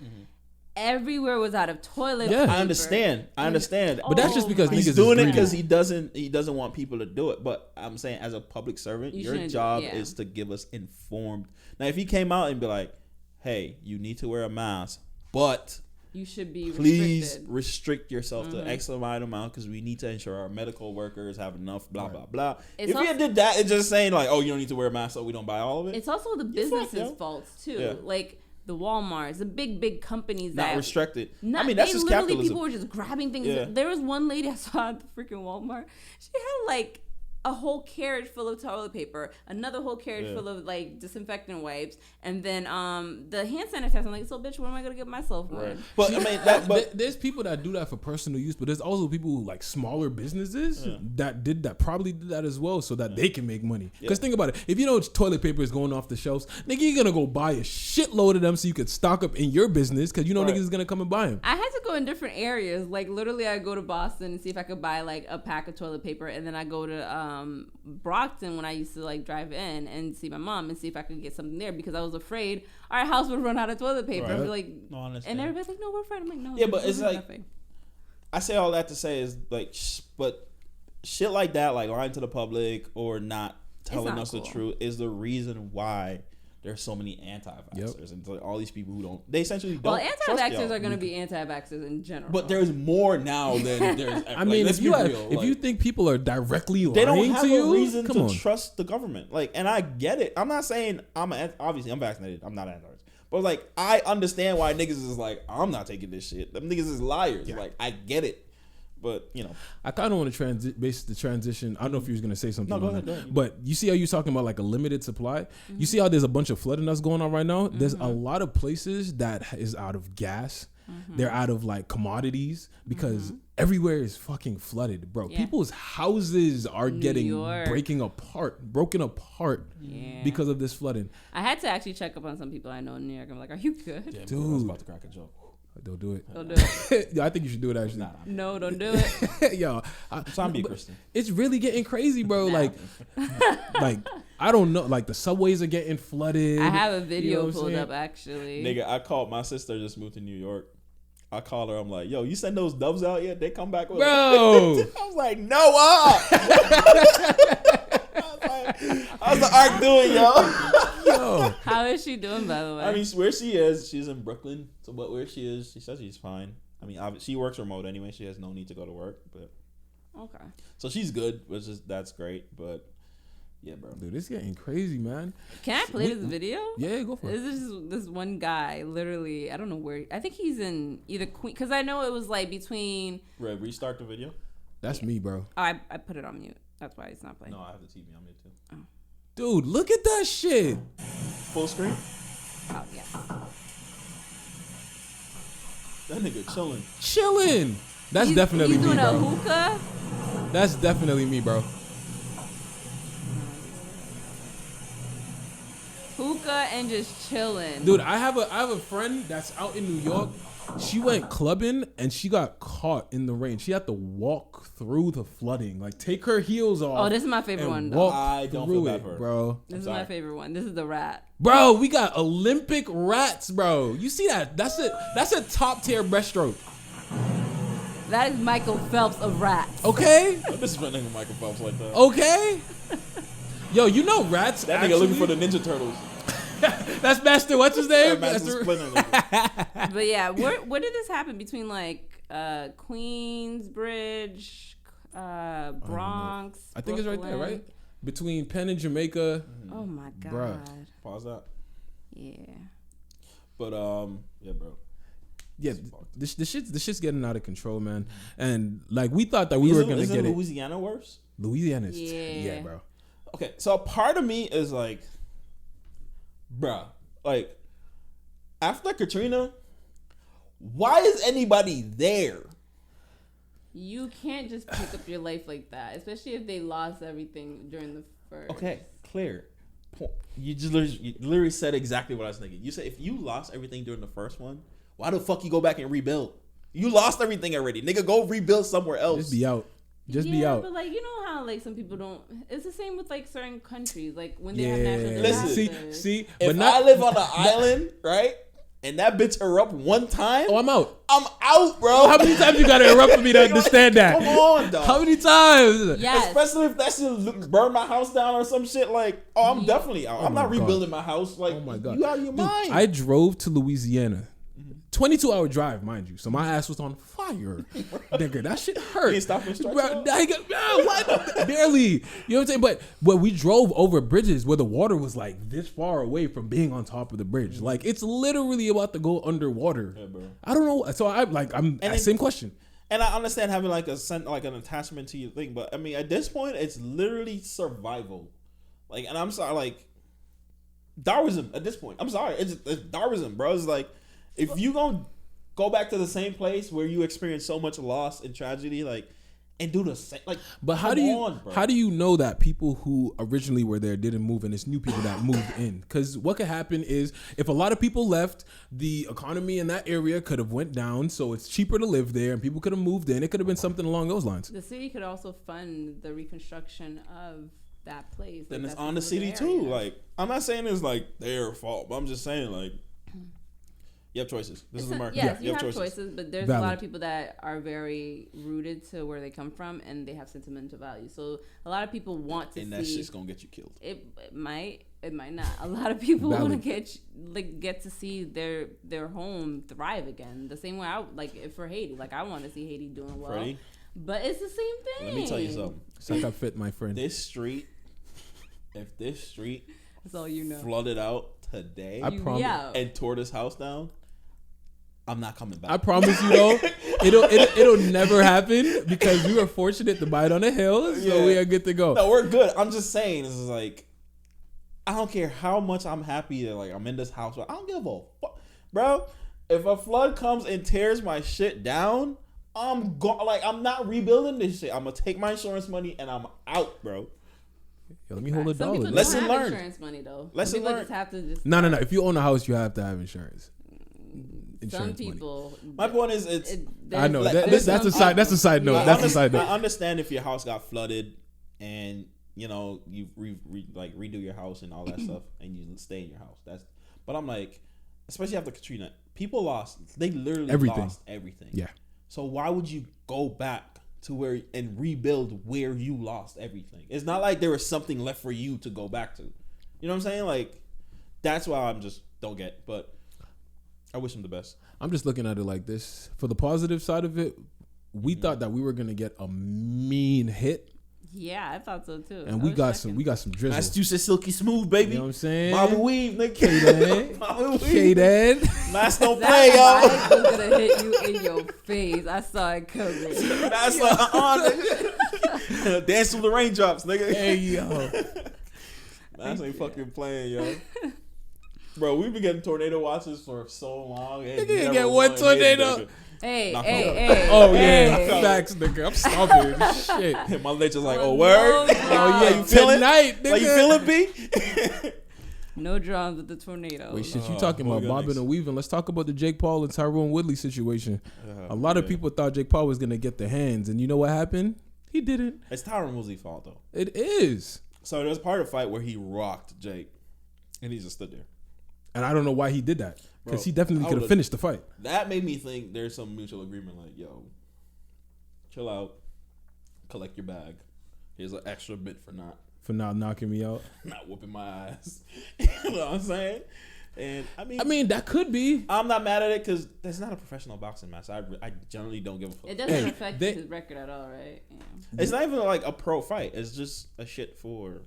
Everywhere was out of toilet paper. I understand, But that's just because he's niggas doing is it because greedy. he doesn't want people to do it. But I'm saying, as a public servant, You your shouldn't do it, job yeah. is to give us informed. Now, if he came out and be like, "Hey, you need to wear a mask, but You should be please restricted. restrict yourself to X amount because we need to ensure our medical workers have enough." Blah blah blah. It's If also- you did that, it's just saying like, "Oh, you don't need to wear a mask, so we don't buy all of it." It's also the fucked, businesses' yo. faults too. Yeah. Like the Walmarts, the big companies Not that restricted. Not, I mean, that's they just literally capitalism. people were just grabbing things. Yeah. There was one lady I saw at the freaking Walmart. She had like a whole carriage full of toilet paper, another whole carriage full of like disinfectant wipes, and then the hand sanitizer. I'm like, so bitch, what am I gonna get myself one? Right. But I mean, There's people that do that for personal use, but there's also people who like smaller businesses that probably did that as well, so that they can make money. Because think about it, if you know toilet paper is going off the shelves, nigga, you're gonna go buy a shitload of them so you could stock up in your business because you know niggas is gonna come and buy them. I had to go in different areas. Like literally, I go to Boston and see if I could buy like a pack of toilet paper, and then I go to Brockton when I used to like drive in and see my mom and see if I could get something there because I was afraid our house would run out of toilet paper. Right. I'd be like, No, I understand. and everybody's like, no, we're fine. I'm like, no. Yeah, but we're it's like- nothing. I say all that to say is like, but shit like that, like lying to the public or not telling not us the cool. truth, is the reason why there's so many anti-vaxxers and like all these people who don't. They essentially don't. Well, anti-vaxxers trust y'all. are going to be anti-vaxxers in general. But there's more now than there's. I mean, if you think people are directly they don't lying have to a you, reason come to on. trust the government. Like, and I get it. I'm not saying obviously I'm vaccinated. I'm not anti-vax. But like, I understand why niggas is like, I'm not taking this shit. Them niggas is liars. Yeah. Like, I get it. But I kind of want to base the transition. I don't know if you was gonna say something. No, go on ahead, that. go ahead. But you see how you're talking about like a limited supply. You see how there's a bunch of flooding that's going on right now. There's a lot of places that is out of gas. They're out of like commodities because everywhere is fucking flooded, bro. Yeah. People's houses are getting York. broken apart because of this flooding. I had to actually check up on some people I know in New York. I'm like, are you good? damn, Dude. I was about to crack a joke. Don't do it. Don't do it. Yeah, I think you should do it actually. Nah. No, don't do it. Yo, Trying to be a Christian. it's really getting crazy, bro. Nah. Like I don't know. Like the subways are getting flooded. I have a You know video what I'm pulled saying? up actually. Nigga, I called my sister. Just moved to New York. I called her. I'm like, yo, you send those doves out yet? They come back with Bro. I was like, Noah. How's the arc doing, yo? Yo, How is she doing, by the way? I mean, where she is, she's in Brooklyn. So, but where she is, she says she's fine. I mean, she works remote anyway. She has no need to go to work, but okay. so she's good, which is that's great. But yeah, bro. dude, it's getting crazy, man. Can I play this video? Yeah, go for it. This is this one guy, literally, I don't know where. I think he's in either Queen, because I know it was like between. Red, restart the video. That's me, bro. Oh, I put it on mute. That's why it's not playing. No, I have the TV on me too. Dude, look at that shit. Full screen. Oh, yeah. That nigga chilling. Chilling. That's He's definitely me, doing a bro. hookah. That's definitely me, bro. Hookah and just chilling. Dude, I have a friend that's out in New York. She went clubbing and she got caught in the rain. She had to walk through the flooding, like take her heels off. Oh, this is my favorite and one, though. walk I don't through feel bad it, for her. bro. This is sorry. my favorite one. This is the rat. Bro, we got Olympic rats, bro. You see that? That's a top tier breaststroke. That is Michael Phelps of rats. Okay, Don't disrespect nigga Michael Phelps like that. okay. Yo, you know rats. That nigga looking for the Ninja Turtles. That's Master. What's his name? Master Splinter. Nigga. But yeah, where did this happen? Between like Queensbridge, Bronx. I think it's right there, Brooklyn? right? Between Penn and Jamaica. Oh my god. Bruh. Pause that. Yeah. But yeah, bro. Yeah, the shit's getting out of control, man. And like we thought that we were gonna Isn't get it. Louisiana worse? Louisiana's Yeah. bro. Okay, so a part of me is like, bruh, like after Katrina, why is anybody there? You can't just pick up your life like that, especially if they lost everything during the first. Okay, clear. You literally said exactly what I was thinking. You said if you lost everything during the first one, why the fuck you go back and rebuild? You lost everything already, nigga. Go rebuild somewhere else. Just be out. Just be out. But like, you know how like some people don't. It's the same with like certain countries, like when they have Yeah. natural Listen, disasters. See, If but not. I live on an island, right, and that bitch erupt one time, Oh, I'm out. I'm out, bro. How many times you gotta erupt for me to understand that? Come on, dog. How many times? Yes. Especially if that shit burn my house down or some shit. Like, oh, I'm definitely out. Oh I'm my not God. rebuilding my house. Like, Oh my god. you out of your Dude, mind. I drove to Louisiana. 22-hour drive, mind you. So my ass was on fire. Nigga, that shit hurt. You ain't stop and stretch Bro, out? what? Barely. You know what I'm saying? But we drove over bridges where the water was like this far away from being on top of the bridge. Like it's literally about to go underwater. Yeah, bro. I don't know. So I'm same question. And I understand having like an attachment to your thing, but I mean, at this point, it's literally survival. Like, and I'm sorry, like Darwinism. At this point, I'm sorry, it's Darwinism, bro. It's like if you gonna go back to the same place where you experienced so much loss and tragedy, like, and do the same, like. But how do you know that people who originally were there didn't move and it's new people that moved in? Because what could happen is if a lot of people left, the economy in that area could have went down, so it's cheaper to live there and people could have moved in. It could have been something along those lines. The city could also fund the reconstruction of that place. Then Like, it's that's on the within city area. too. Like, I'm not saying it's like their fault, but I'm just saying like You have choices. This is America. Yes, you have choices, but there's Valid. a lot of people that are very rooted to where they come from, and they have sentimental value. So a lot of people want to and see. that shit's gonna get you killed. It might not. A lot of people want to Valid. get to see their home thrive again. The same way I like for Haiti. Like I want to see Haiti doing well. Freddie, But it's the same thing. let me tell you something. Suck up fit, my friend. If this street That's all you know. flooded out today I promise. Yeah. and tore this house down, I'm not coming back. I promise you though, it'll never happen because we were fortunate to buy it on a hill, so we are good to go. No, we're good. I'm just saying, this is like, I don't care how much I'm happy that like I'm in this house, but I don't give a fuck, bro. If a flood comes and tears my shit down, I'm I'm not rebuilding this shit. I'm gonna take my insurance money and I'm out, bro. Yo, let me hold a Some dollar. people Lesson don't have learned. insurance money though. Lesson Some people learned. just have to just. No. If you own a house, you have to have insurance. Some people. My point is, I know Like, that's a side. That's a side note. That's a side I note. understand if your house got flooded and you redo your house and all that stuff, and you stay in your house. But I'm like, especially after Katrina, people they literally lost everything. Yeah. So why would you go back to where and rebuild where you lost everything? It's not like there was something left for you to go back to. You know what I'm saying? Like, that's why I'm just don't get. But I wish him the best. I'm just looking at it like this. For the positive side of it, we thought that we were gonna get a mean hit, Yeah, I thought so too. and we got some drizzle. Massachusetts silky smooth, baby. You know what I'm saying? Bobby weave, nigga. K-Dad. Bobby weave. K-Dad. Mask don't play, That yo. mic was gonna hit you in your face. I saw it coming. That's like nigga. Dance through the raindrops, nigga. Hey yo. That's ain't fucking playing, yo. Bro, we've been getting tornado watches for so long. Nigga ain't get one tornado. Hey, Knock hey. Oh hey. yeah, facts, nigga. I'm stomping. Shit. My leg just like, Oh, oh, word. no, Oh yeah, you feeling? tonight, nigga. Like, you feeling, B? No drums with the tornado. Wait, shit, you talking about bobbing and weaving? Let's talk about the Jake Paul and Tyrone Woodley situation. A lot of people thought Jake Paul was gonna get the hands, and you know what happened? He didn't. It's Tyron Woodley's fault, though. It is, So there was part of the fight where he rocked Jake, and he just stood there. and I don't know why he did that because Bro, he definitely I could have would've- finished the fight. That made me think there's some mutual agreement, like, yo, chill out, collect your bag. Here's an extra bit for For not knocking me out. not whooping my ass. You know what I'm saying? And I mean, that could be. I'm not mad at it because that's not a professional boxing match. I generally don't give a fuck. It doesn't Hey, affect his record at all, right? Yeah. It's not even like a pro fight. It's just a shit for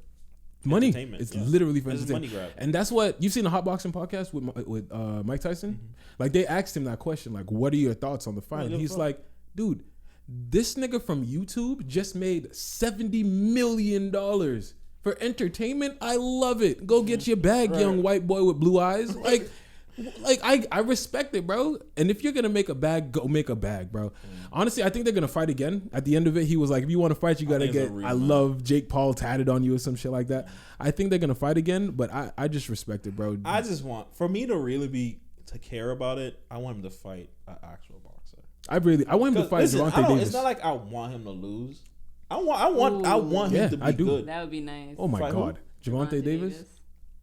Money. entertainment, It's yeah. literally for It's a entertainment. money grab. And that's what you've seen the hot boxing podcast with Mike Tyson. Mm-hmm. Like they asked him that question, like, "What are your thoughts on the fight?" What And the he's fuck? like, "Dude, this nigga from YouTube just made $70 million for entertainment. I love it. Go get your bag, young white boy with blue eyes." Like I respect it, bro. And if you're gonna make a bag, go make a bag, bro. Honestly, I think they're gonna fight again. At the end of it, he was like, if you want to fight, you gotta think it's get a I rematch. love Jake Paul tatted on you or some shit like that. I think they're gonna fight again, but I just respect it, bro. I just want, for me to really to care about it, I want him to fight an actual boxer. I want him to fight Listen, Gervonta Davis. it's not like I want him to lose. I want Yeah, him to be I do. good. That would be nice. Oh my Fight who? god, Gervonta Davis.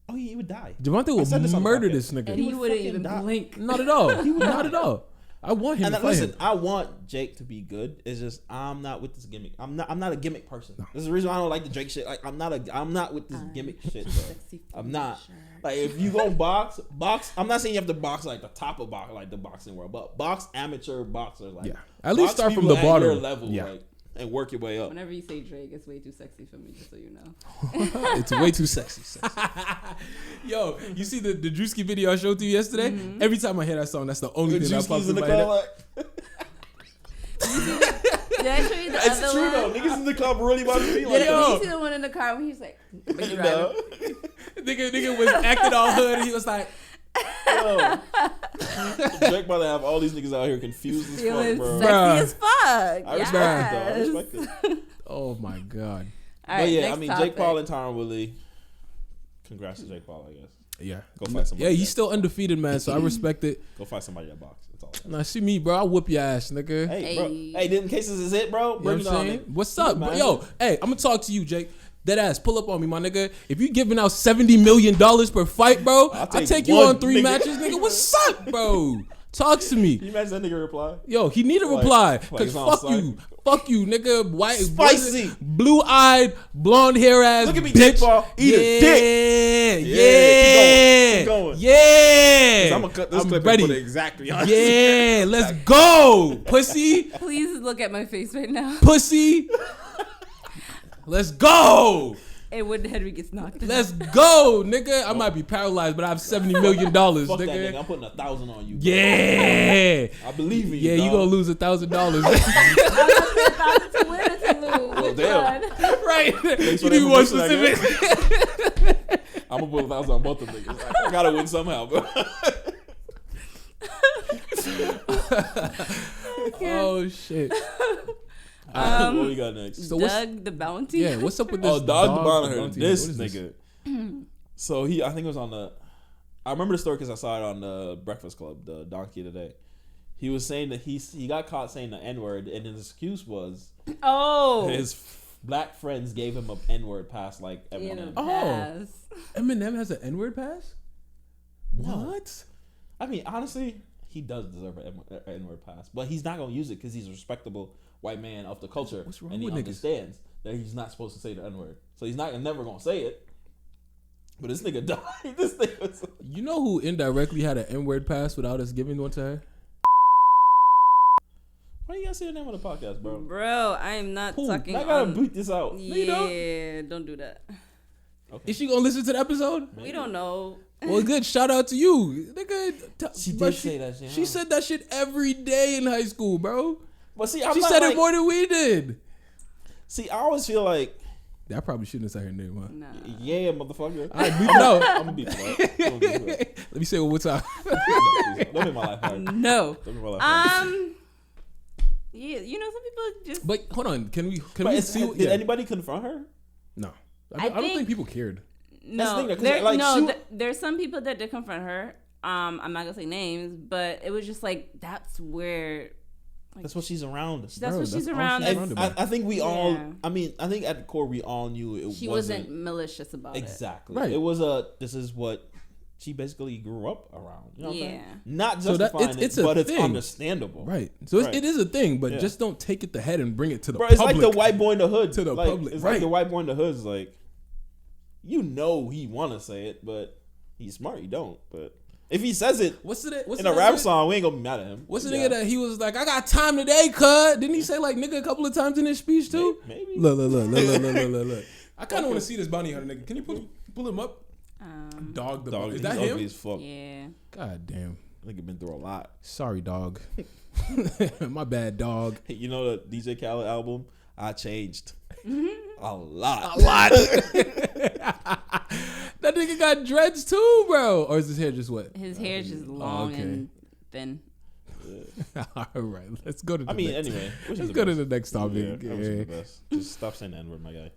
Oh, he would die. Gervonta I said this will on the murder podcast. this And nigga. he would wouldn't fucking even die. blink. Not at all. Not at all. I want him And to fight listen, him. I want Jake to be good. It's just I'm not with this gimmick. I'm not a gimmick person. This is the reason why I don't like the Drake shit. Like I'm not with this gimmick shit, bro. Sexy I'm not. shirt. Like if you go box. I'm not saying you have to box like the top of box, like the boxing world, but box amateur boxers. Like Yeah. At least box start from people the at your bottom. level, Yeah. like, and work your way up. Whenever you say Drake, it's way too sexy for me, just so you know. It's way too sexy. Yo, you see the Drewski video I showed to you yesterday? Mm-hmm. Every time I hear that song, that's the only thing that pops in in the my club, head. like, Did I show you the it's other true one? though. Niggas in the club really about to be Yeah, like, did Yo. you see the one in the car when he's like, you know? Nigga was acting all hood, and he was like, Yo. Drake about to have all these niggas out here confused as fuck, feeling bro. sexy Bruh. as fuck. I respect it though. I Yes. respect it. "Oh my god." All But right, yeah, next I mean, topic. Jake Paul and Tyron Woodley. Congrats to Jake Paul, I guess. Yeah, Go fight somebody. yeah, he's still undefeated, man. So I respect it. Go fight somebody that box. That's all. Now see me, bro. I'll whoop your ass, nigga. Hey, bro. Hey. Hey, didn't cases is it, bro? You know what I'm saying? nigga. What's up, bro? Man. Yo, hey, I'm gonna talk to you, Jake. Dead ass, pull up on me, my nigga. If you giving out $70 million per fight, bro, I'll take you on 3 matches, nigga. What's up, bro? Talk to me. Can you imagine that nigga reply? Yo, he need a reply. Cause fuck you, nigga. White, spicy, blue-eyed, blonde hair ass. Look at me, bitch. Jake Paul. Eat a dick. Keep going. Yeah. I'm gonna cut this clip ready. and put it exactly on. Yeah, let's go, pussy. Please look at my face right now. Pussy. Let's go. And when Henry gets knocked out. Let's go, nigga. I might be paralyzed, but I have $70 million, Fuck that nigga. nigga. I'm putting 1,000 on you. Bro. Yeah. I believe in you. Yeah, you gonna lose $1,000. I'm gonna $1,000 to win or to lose. Well, damn. Right. Thanks You for need the more information, specific. I'm gonna put 1,000 on both of them niggas. I gotta win somehow, bro. Oh shit. What we got next? So Doug the Bounty. Yeah, what's up with this? Oh, Dog the Bounty? Bounty. This What is nigga. So I think it was on the. I remember the story because I saw it on the Breakfast Club, the Donkey today. He was saying that he got caught saying the N-word, and his excuse was his black friends gave him an N-word pass like Eminem. Eminem has an N-word pass? No. What? I mean, honestly, he does deserve an N-word pass, but he's not gonna use it because he's a respectable white man of the culture. What's wrong and he with niggas? understands that he's not supposed to say the N-word, so he's never gonna say it. But this nigga died. This nigga was... You know who indirectly had an N-word pass without us giving one to her? Why you gotta say the name of the podcast, bro? Bro, I am not sucking I gotta on... beat this out. Yeah, don't do that. Okay. Is she gonna listen to the episode? We don't know. Well, good. Shout out to you, nigga. She did say that shit. She said that shit every day in high school, bro. But see, she said it more than we did. See, I always feel like I probably shouldn't have said her name, huh? Nah. Yeah, motherfucker. All right, no. I'm gonna beat you up. Let me say it one more time. Don't make my life hard. No. Don't make my life hard. Yeah, you know, some people just... But hold on, can we see? Did anybody confront her? No, I don't think people cared. No, That's the thing, there's some people that did confront her. I'm not gonna say names, but it was just like that's where. Like, that's what she's around. That's what she's around. I think we all. I mean, I think at the core we all knew she wasn't malicious about exactly. it. Right. It was this is what she basically grew up around. You know what I'm saying? Not So justifying it's but thing. It's understandable. Right. So it is a thing, but just don't take it to head and bring it to the public. It's like the white boy in the hood. To the public. It's right. like the white boy in the hood is like, you know he want to say it, but he's smart. You don't. But if he says it in a rap song, we ain't gonna be mad at him. What's the nigga that he was like, I got time today, cuz? Didn't he say like nigga a couple of times in his speech too? Maybe. Look. I kind of want to see this bounty hunter nigga. Can you pull him up? Dog the bounty. Is that him? As fuck. Yeah. God damn. I think he's been through a lot. Sorry, dog. My bad, dog. You know the DJ Khaled album? I changed. A lot. That nigga got dreads too, bro. Or is his hair just what? His hair is just long and thin. All right, let's go to. Anyway, let's go to the next topic. Yeah. The best. Just stop saying the N-word, my guy.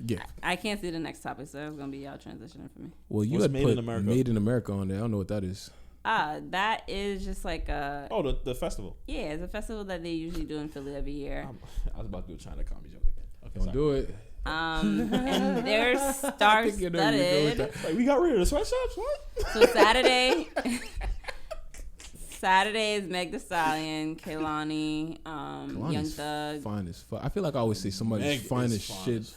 Yeah. I can't see the next topic, so it's gonna be y'all transitioning for me. Well, you had put Made in America on there. I don't know what that is. That is just like a... Oh, the festival. Yeah, it's a festival that they usually do in Philly every year. I was about to do a China comedy joke again. Okay, don't do it. And they're star-studded. Like, we got rid of the sweatshops? What? So Saturday is Meg Thee Stallion, Kehlani, Young Thug. Fine as fuck. I feel like I always say somebody's fine as shit.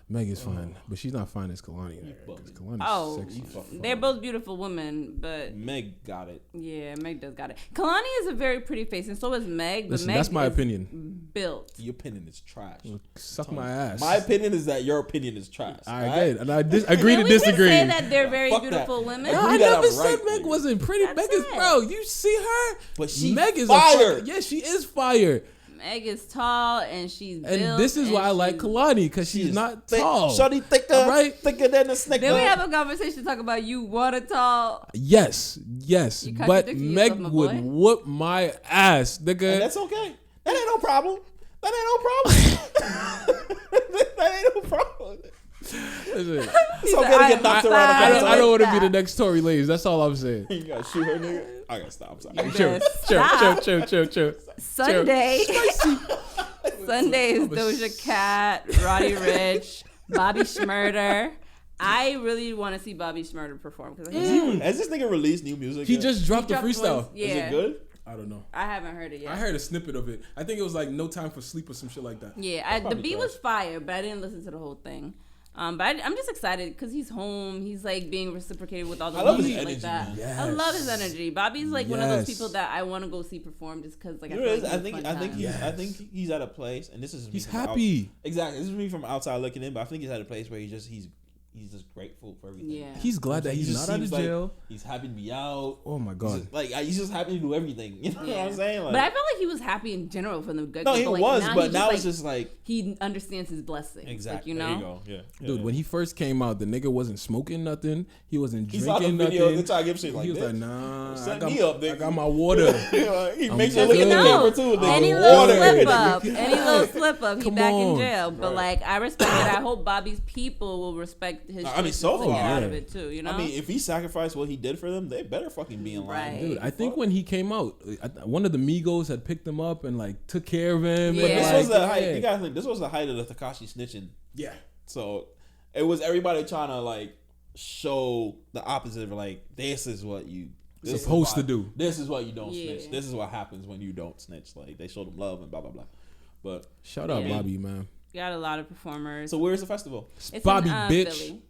Meg is fine, but she's not fine as Kehlani. Kalani's sexy. They're both beautiful women, but Meg got it. Yeah, Meg does got it. Kalani is a very pretty face, and so is Meg. Listen, Meg that's my opinion. Built. Your opinion is trash. Suck my ass. My opinion is that your opinion is trash. I get, and I agree to disagree. Say that they're very beautiful women. No, I never said Meg wasn't pretty. Meg is, bro. You see her? But Meg is fire. Yeah, she is fire. Meg is tall and she's built. And this is why I like Kehlani, because she's not tall. Shorty thicker, right? Thicker than a snake. Then we have a conversation to talk about you want a tall. Yes. But Meg would whoop my ass, nigga. And that's okay. That ain't no problem. That ain't no problem. Listen, it's okay to get knocked around. I don't want to be the next Tory Lanez. That's all I'm saying. You gotta shoot her, nigga. I gotta stop. Sorry. Chill. Sunday is Doja Cat, Roddy Ricch, Bobby Shmurda. I really want to see Bobby Shmurda perform because Has this nigga released new music? He yet? just dropped a freestyle. Yeah. Is it good? I don't know. I haven't heard it yet. I heard a snippet of it. I think it was like No Time for Sleep or some shit like that. Yeah, the beat was fire, but I didn't listen to the whole thing. But I'm just excited because he's home. He's like being reciprocated with all the music like that. Yes. I love his energy. Bobby's like one of those people that I want to go see perform just because like I think he's at a place, and this is he's happy. Exactly, this is me from outside looking in, but I think he's at a place where he's just grateful for everything. Yeah, he's glad that he's not out of jail. He's happy to be out. Oh my god, he's just happy to do everything. You know what I'm saying? But I felt like he was happy in general from the good. No, he was, but now it's just like he understands his blessings. Exactly. Like, there you go. Yeah. Dude, when he first came out, the nigga wasn't smoking nothing. He wasn't drinking nothing. He saw the video. The time shit like he was this. like, nah, I got my water. He makes you look at the paper too. Any little slip up, he back in jail. But like, I respect it. I hope Bobby's people will respect his. I mean, so far, out of it too. You know. I mean, if he sacrificed what he did for them, they better fucking be in line. Right. Dude, I think when he came out, one of the Migos had picked him up and like took care of him. Yeah. But this was the height. You gotta think, this was the height of the Tekashi snitching. Yeah. So it was everybody trying to like show the opposite of like, this is what you supposed to do. This is what you don't snitch. This is what happens when you don't snitch. Like they showed him love and blah blah blah. But shout out Bobby, man. Got a lot of performers. So where's the festival? It's Bobby, in, bitch. Philly.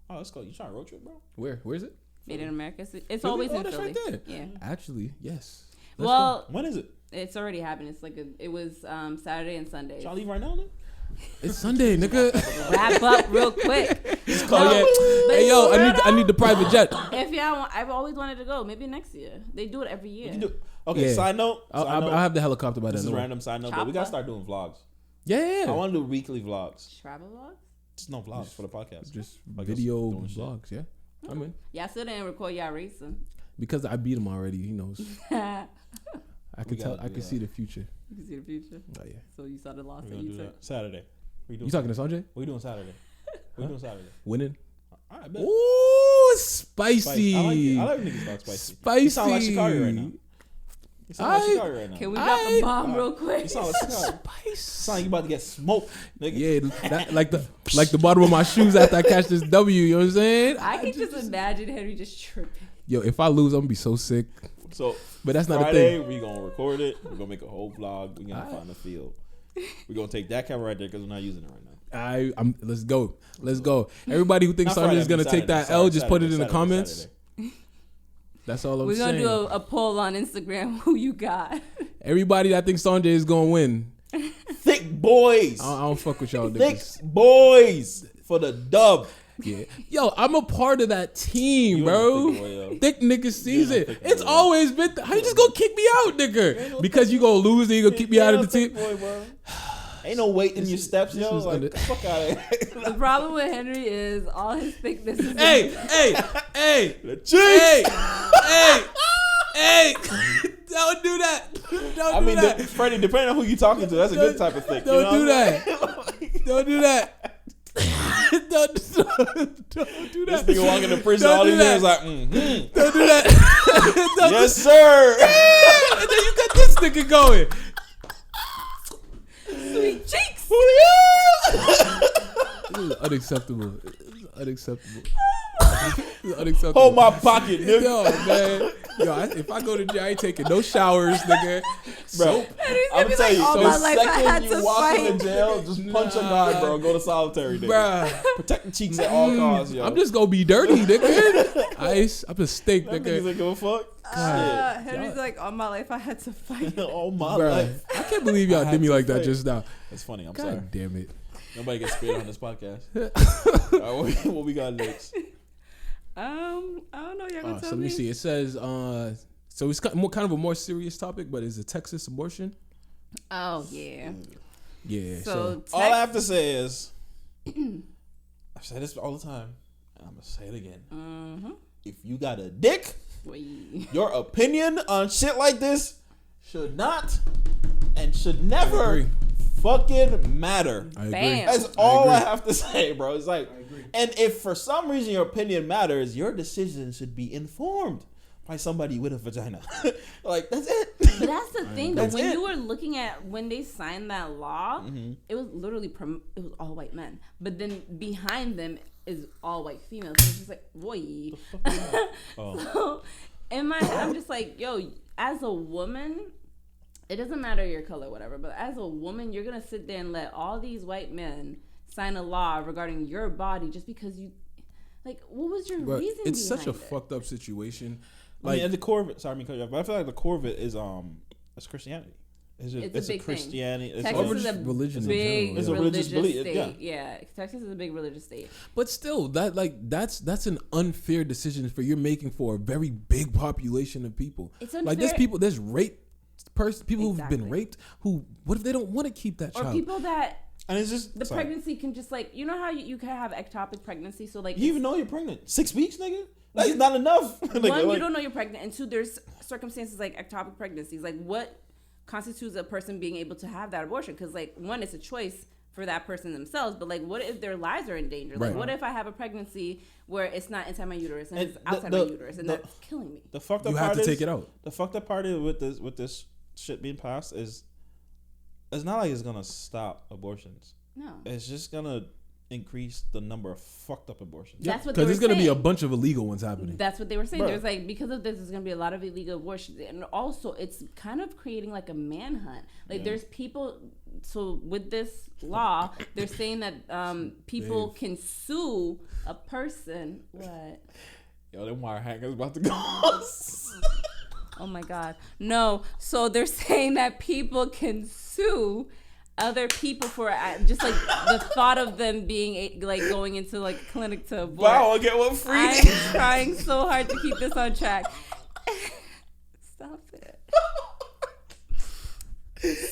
Oh, let's go. You trying to road trip, bro? Where's it? Made in America. It's Philly? always in that's Philly. Right there. Yeah. Actually, yes. When is it? It's already happened. It's like it was Saturday and Sunday. Y'all leave right now, then? It's Sunday, nigga. Wrap up real quick. Hey yo, I need the private jet. If y'all want, I've always wanted to go. Maybe next year. They do it every year. Okay. Yeah. Side note. I'll have the helicopter by then. This is random side note, but we gotta start doing vlogs. Yeah. I want to do weekly vlogs. Travel vlogs. Just no vlogs for the podcast. Just video vlogs. Yeah. I'm in. Y'all still didn't record y'all racing. Because I beat him already. He knows. I can tell. I can see the future. You can see the future. Oh yeah. So you saw the loss that you you took. Saturday. You talking to Sanjay? What are you doing Saturday? What are you doing Saturday? Winning. All right, bet. Ooh, spicy. I like niggas talk spicy. Spicy. You sound like Shikari right now. You sound like Shikari right now. Can we drop a bomb real quick? You sound like Shikari. Spice. Sound like you about to get smoked, nigga. Yeah, that, like the bottom of my shoes after I catch this W. You know what I'm saying? I can just imagine Henry just tripping. Yo, if I lose, I'm gonna be so sick. So, but that's not Friday, the thing. we gonna record it. We're gonna make a whole vlog. We're gonna find the field. We're gonna take that camera right there because we're not using it right now. Let's go. Everybody who thinks Sanjay is gonna take that L, just put it in the comments. That's all I'm saying. We're gonna do a poll on Instagram. Who you got? Everybody that thinks Sanjay is gonna win. Thick boys. I don't fuck with y'all Thick niggas. boys for the dub. Yeah. Yo, I'm a part of that team, bro. Thick nigga sees it. It's always been. How you just gonna kick me out, nigga? Because you gonna lose and you gonna kick me out of the team? Boy, bro. Ain't no weight in your steps, yo. Like, fuck out of here. The problem with Henry is all his thickness is Hey. The cheeks. Hey. Don't do that. Don't do that. Freddie, depending on who you talking to, that's a good type of thick. Don't do that. Don't do that. Don't do This that. nigga walking to prison all these years like, Don't do that. yes, sir. And then you got this nigga going. sweet cheeks. This is unacceptable. Unacceptable. Hold my pocket, nigga. Yo, man. If I go to jail, I ain't taking no showers, nigga. Bro, I'm telling you, all the my life I had second to you walk fight. into jail, just punch a guard, bro. Go to solitary, nigga. Bruh. Protect the cheeks at all costs, yo. I'm just gonna be dirty, nigga. Ice. I'm a steak, That niggas nigga. ain't give a fuck. Henry's like, all my life I had to fight. All my Bruh. life. I can't believe y'all did me like that just now. That's funny. I'm God sorry. damn it. Nobody gets scared on this podcast. All right, what we got next? I don't know. Y'all gonna tell So let me see. It says, so it's kind of a more serious topic, but is it Texas abortion? Oh yeah. Yeah. So All I have to say is, I've said this all the time, and I'm gonna say it again. If you got a dick, your opinion on shit like this should not and should never fucking matter. I agree. Bam. That's all I have to say, bro. It's like, and if for some reason your opinion matters, your decision should be informed by somebody with a vagina. Like, that's it. But that's the thing. But when it. you were looking at when they signed that law, it was literally it was all white men. But then behind them is all white females. So it's just like, boy. So in my head, I'm just like, yo, as a woman, it doesn't matter your color, whatever. But as a woman, you're gonna sit there and let all these white men sign a law regarding your body just because you. Like, what was your reason? It's such a it? fucked up situation. Like, at the core of it, sorry, I cut you off, but I feel like the core of it is it's Christianity. It's a Thing. Christianity. It's Texas is a religion big It's a religious belief. state. Yeah, Texas is a big religious state. But still, that's an unfair decision you're making for a very big population of people. It's unfair. Like there's rape people who've been raped. What if they don't want to keep that child? Or people that. And it's just the pregnancy can just like, you know how you can have ectopic pregnancy, so like you even know you're pregnant 6 weeks, nigga. That's not enough. One, you don't know you're pregnant, and two, there's circumstances like ectopic pregnancies. Like, what constitutes a person being able to have that abortion? Because like, one, it's a choice for that person themselves, but like, what if their lives are in danger? Like, what if I have a pregnancy where it's not inside my uterus and it's outside my uterus, and that's killing me? The fucked up you part have to is, take it out. The fucked up part is with this shit being passed is it's not like it's gonna stop abortions. No, it's just gonna increase the number of fucked up abortions. Yeah, that's what because there's going to be a bunch of illegal ones happening. That's what they were saying. Bro. There's like, because of this, there's going to be a lot of illegal abortions, and also it's kind of creating like a manhunt. Like there's people. So with this law, they're saying that people can sue a person. What? Yo, them wire hangers about to go. Oh my God, no. So they're saying that people can sue other people for just like the thought of them being like going into like a clinic to abort. Wow, I'll get one free. I'm trying so hard to keep this on track. Stop it.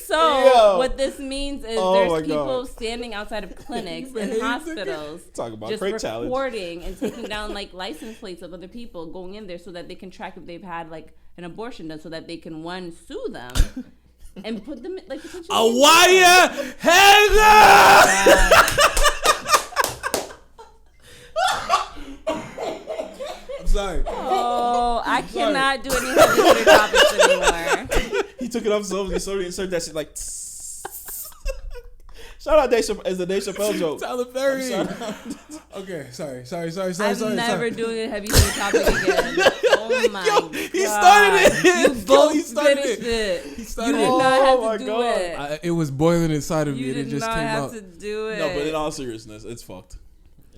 So what this means is there's people standing outside of clinics and hospitals talk about just recording challenge. And taking down like license plates of other people going in there so that they can track if they've had like an abortion done, so that they can sue them. And put them like a wire hanger. I'm sorry. Oh, I cannot do any heavy topics anymore. He took it off so he started insert that shit like. Shout out Dave Chappelle as the Dave Chappelle joke. Tyler Perry. Okay, sorry. I'm never doing a heavy topic again. Oh my God. He started it. You both finished it. He started You did it. not have to do it. It was boiling inside of me, You and it did just not came have out. to do it. No, but in all seriousness, it's fucked.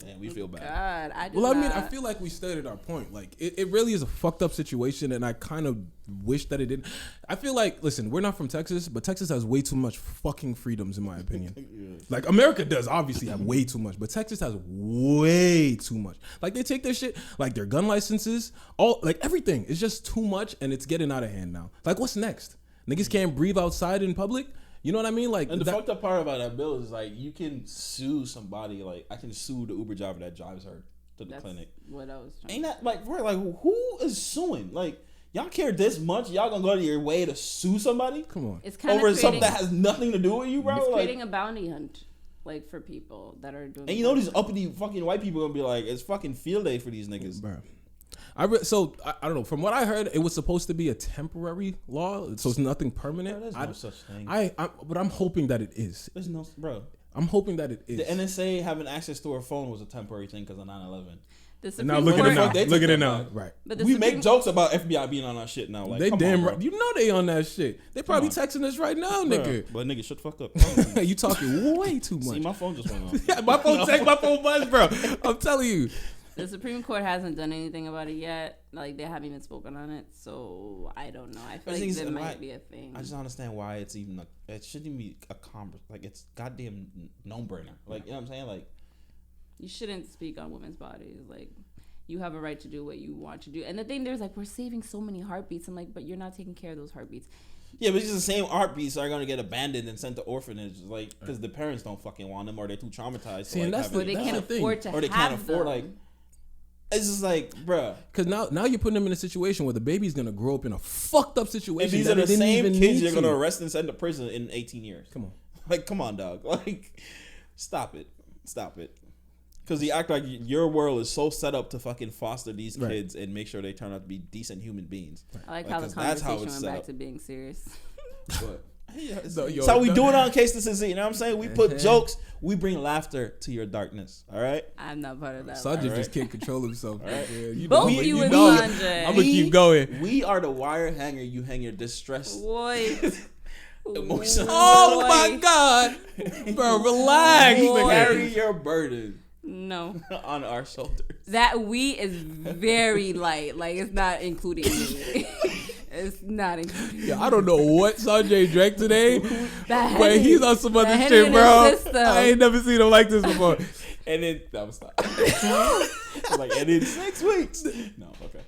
And we feel bad. God, I did Well, I mean, not. I feel like we stated our point. Like, it really is a fucked up situation, and I kind of wish that it didn't. I feel like, listen, we're not from Texas, but Texas has way too much fucking freedoms, in my opinion. Like, America does obviously have way too much, but Texas has way too much. Like, they take their shit, like their gun licenses, like everything. It's just too much, and it's getting out of hand now. Like, what's next? Niggas can't breathe outside in public? You know what I mean? Like, and the fucked up part about that bill is like you can sue somebody. Like I can sue the Uber driver that drives her to the clinic. What I was trying. Ain't that like bro? Like who is suing? Like y'all care this much? Y'all gonna go out of your way to sue somebody? Come on, it's kind over of something that has nothing to do with you, bro. It's like, creating a bounty hunt, like for people that are doing. And you know these uppity fucking white people gonna be like, it's fucking field day for these niggas, bro. I don't know. From what I heard, it was supposed to be a temporary law, so it's nothing permanent. Bro, there's no such thing. But I'm hoping that it is. There's no, bro. I'm hoping that it is. The NSA having access to her phone was a temporary thing because of 9/11. And now look at it now. Look at it now. Right. But we make jokes about FBI being on our shit now. Like they damn on, right. You know they on that shit. They probably texting us right now, nigga. But nigga, shut the fuck up. You talking way too much. See, my phone just went off. Yeah, my phone buzzed, bro. I'm telling you. The Supreme Court hasn't done anything about it yet. Like, they haven't even spoken on it. So, I don't know. I feel like there might be a thing. I just don't understand why it's even it shouldn't even be a conversation. Like, it's goddamn no-brainer. Like, you know what I'm saying? Like, you shouldn't speak on women's bodies. Like, you have a right to do what you want to do. And the thing there's like, we're saving so many heartbeats. I'm like, but you're not taking care of those heartbeats. Yeah, but it's just the same heartbeats are gonna get abandoned and sent to orphanages, like because the parents don't fucking want them or they're too traumatized. See, and that's or they can't afford to have them. Or they can't afford like. It's just like, bruh. Because now you're putting them in a situation where the baby's gonna grow up in a fucked up situation. And these are the same kids you're gonna arrest and send to prison in 18 years. Come on, like, come on, dog. Like, stop it. Because you act like your world is so set up to fucking foster these Right. kids and make sure they turn out to be decent human beings. I like how the 'cause that's how conversation it's went set back up. to being serious. But So, yo, that's how we no- do it on Case This Is It. You know what I'm saying? We put jokes. We bring laughter to your darkness. All right? I'm not part of that. Sanjay Alright. just can't control himself. Alright. Yeah, you Both know, you you and know, Sanjay. I'm gonna keep going. We are the wire hanger. You hang your distress. Boy. Emotions. Oh Boy. my god, bro, relax. Boy. nigga. Carry your burden No. on our shoulders. That we is very light. Like, it's not including me. It's not including me. Yeah, I don't know what Sanjay drank today, That but Henny- he's on some other that Henny shit, in bro. his system. I ain't never seen him like this before. And then that was stop. Like, and in 6 weeks. No, okay,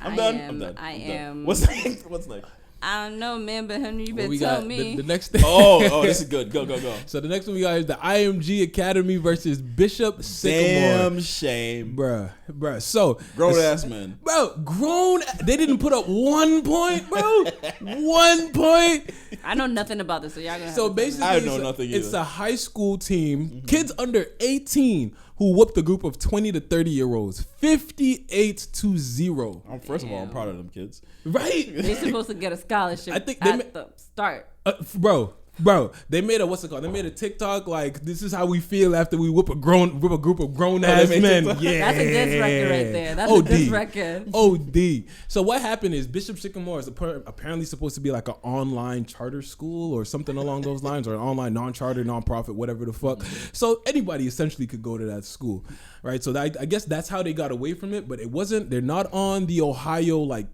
I'm done. I'm done. I I'm am. done. What's next? What's next? I don't know, man, but Henry, you Well, better we tell got me. the next thing. Oh, this is good. Go. So the next one we got is the IMG Academy versus Bishop Sycamore. Damn shame. Bruh. So Grown ass men. Bro, they didn't put up 1 point, bro. 1 point. I know nothing about this, so y'all gonna have So to tell me. basically, I know nothing it's either. a high school team, kids under 18 who whooped a group of 20 to 30 year olds 58-0. First of all, I'm proud of them kids. Right? They're supposed to get a scholarship I think they at the start. Bro, they made a what's it called? They made a TikTok like this is how we feel after we whoop a group of grown ass made men. TikTok? Yeah, That's a diss record right there. That's a diss record. OD. So what happened is Bishop Sycamore is apparently supposed to be like an online charter school or something along those lines, or an online non-charter, non-profit, whatever the fuck. So anybody essentially could go to that school, right? So I guess that's how they got away from it, but it wasn't. They're not on the Ohio like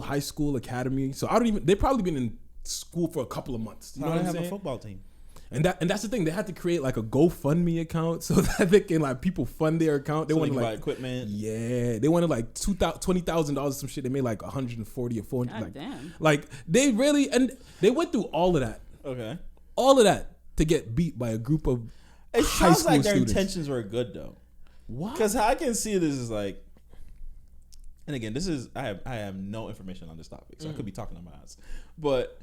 high school academy. So they've probably been in school for a couple of months. You know what I'm have saying? a football team. And that's the thing. They had to create like a GoFundMe account so that they can like people fund their account. They So wanted they can like buy equipment. Yeah, they wanted like $20,000 some shit. They made like 140 or 400. God Like, damn. like they really they went through all of that Okay. to get beat by a group of It high sounds school like their students. intentions were good though. What? Because I can see this is like, and again, this is I have no information on this topic, so I could be talking on my ass. But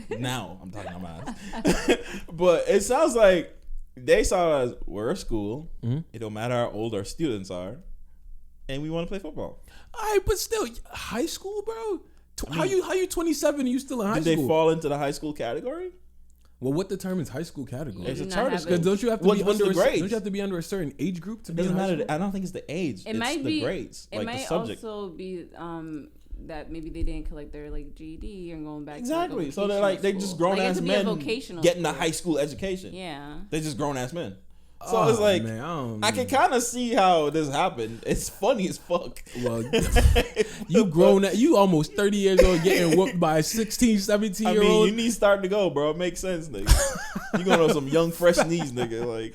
now I'm talking on my ass. But it sounds like they saw it as we're a school. Mm-hmm. It don't matter how old our students are, and we want to play football. All right, but still, high school, bro. How you 27 and you still in high Did they school? fall into the high school category? Well, what determines high school category? It's a do not charter have school. Because don't you have to What's be the under grades? don't you have to be under a certain age group to It be doesn't in high matter. school? I don't think it's the age. It it's might the be grades, It like might the subject. also be that maybe they didn't collect their like GED and going back. Exactly. To like, So they're like they just grown like, ass men getting a high school education. Yeah. They just grown ass men. So it's like man, I can kind of see how this happened. It's funny as fuck. Well, you grown at you almost 30 years old getting whooped by a 16, 17 I year mean, old. you need starting to go, bro. It makes sense, nigga. You gonna know some young fresh knees, nigga. Like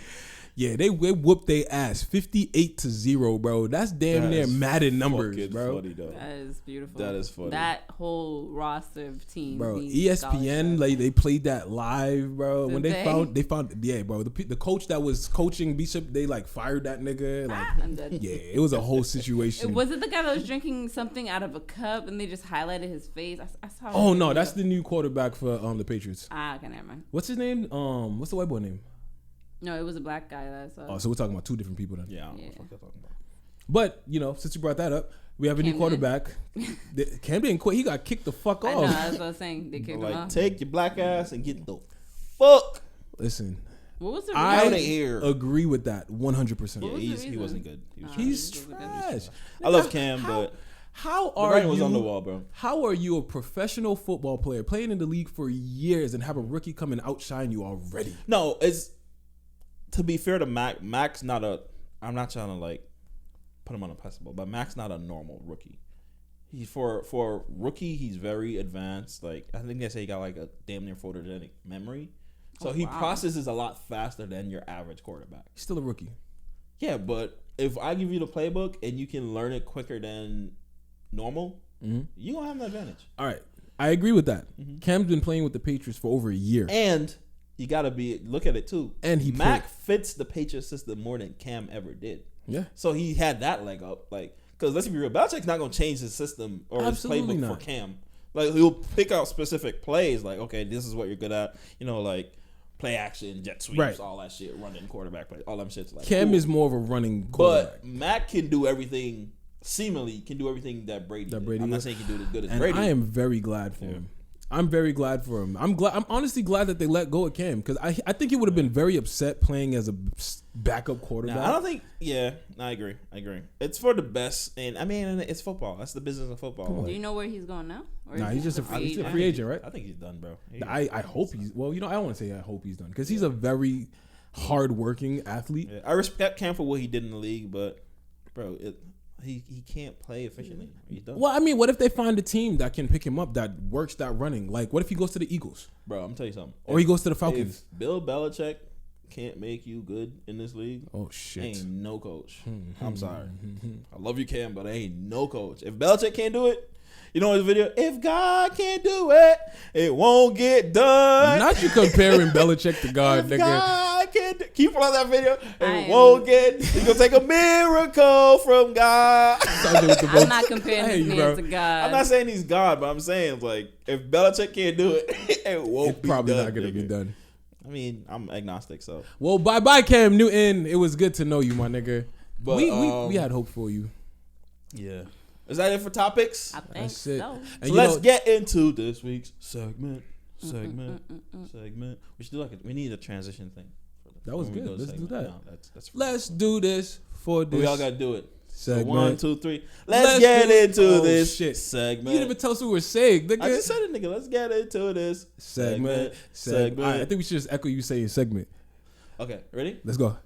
Yeah, they whooped their ass 58-0, bro. That's damn that near is Madden numbers, fucking bro. funny, though. That is beautiful. That is funny. That whole roster of teams. Bro, needs ESPN, scholarships. like they played that live, bro. Did When they? they found, yeah, bro. The coach that was coaching Bishop, they like fired that nigga. Like, I'm dead. yeah, it was a whole situation. Was it the guy that was drinking something out of a cup and they just highlighted his face? I saw. Oh that no, video. that's the new quarterback for the Patriots. Okay, never mind. What's his name? What's the white boy name? No, it was a black guy that I saw. Oh, so we're talking about two different people then. Yeah, I don't know Yeah. what the fuck you're talking about. But you know, since you brought that up, we have a new Camden. quarterback. Cam didn't quit. He got kicked the fuck I know, off. that's what I was saying. They kicked him Like, off. take your black ass and get the fuck Listen, What was the I outta here. agree with that 100%. What was the he reason? wasn't good. He was He's He wasn't trash. I love Cam, but How the are writing you? was on the wall, bro. How are you a professional football player playing in the league for years and have a rookie come and outshine you already? No, it's to be fair to Mac. Mac's not a. I'm not trying to like put him on a pedestal, but Mac's not a normal rookie. He for a rookie, he's very advanced. Like I think they say he got like a damn near photogenic memory, so he wow. processes a lot faster than your average quarterback. He's still a rookie. Yeah, but if I give you the playbook and you can learn it quicker than normal, you gonna have an advantage. All right, I agree with that. Cam's been playing with the Patriots for over a year. And you gotta look at it too. And he Mac fits the Patriots system more than Cam ever did. Yeah. So he had that leg up, like, because let's be real, Belichick's not gonna change his system or Absolutely his playbook not. for Cam. Like he'll pick out specific plays, like, okay, this is what you're good at. You know, like play action, jet sweeps, Right. all that shit, running quarterback play, all them shit's like Cam cool. is more of a running quarterback. But Mac can do everything. Seemingly can do everything that Brady. That did. Brady I'm not was. saying he can do it as good as And Brady. I am very glad for him. I'm very glad for him. I'm honestly glad that they let go of Cam because I think he would have been very upset playing as a backup quarterback. Nah, I don't think. Yeah, I agree. It's for the best, and I mean, it's football. That's the business of football. Do you know where he's going now? Or Nah, is he's he just a free free agent, right? I think he's done, bro. I hope he's. Well, I don't want to say I hope he's done because he's a very hard-working athlete. Yeah, I respect Cam for what he did in the league, but bro, he can't play efficiently. He's done. Well, I mean, what if they find a team that can pick him up that works that running? Like, what if he goes to the Eagles Bro, I'm gonna tell you something. or he goes to the Falcons? If Bill Belichick can't make you good in this league, Oh shit! ain't no coach. I'm sorry. I love you, Cam, but ain't no coach. If Belichick can't do it, you know his video. If God can't do it, it won't get done. Not you comparing Belichick to God, If nigga. God can't do, can you pull out that video? It won't get. He's gonna take a miracle from God. I'm not comparing Hey, this bro. man to God. I'm not saying he's God, but I'm saying like if Belichick can't do it, it won't It's be probably done, not gonna be nigga. done. I mean, I'm agnostic, so. Well, bye, Cam Newton. It was good to know you, my nigga. But, we had hope for you. Yeah. Is that it for topics? I think That's it. so. And So let's get into this week's segment. We should do we need a transition thing. That was when we good. go to Let's do segment. that. No, that's Let's do this for But this. we all gotta do it. So segment. 1, 2, 3. Let's get into Oh, this shit. segment. You didn't even tell us who we're saying, nigga. I just said it, nigga. Let's get into this segment. segment. All right, I think we should just echo you saying segment. Okay, ready? Let's go.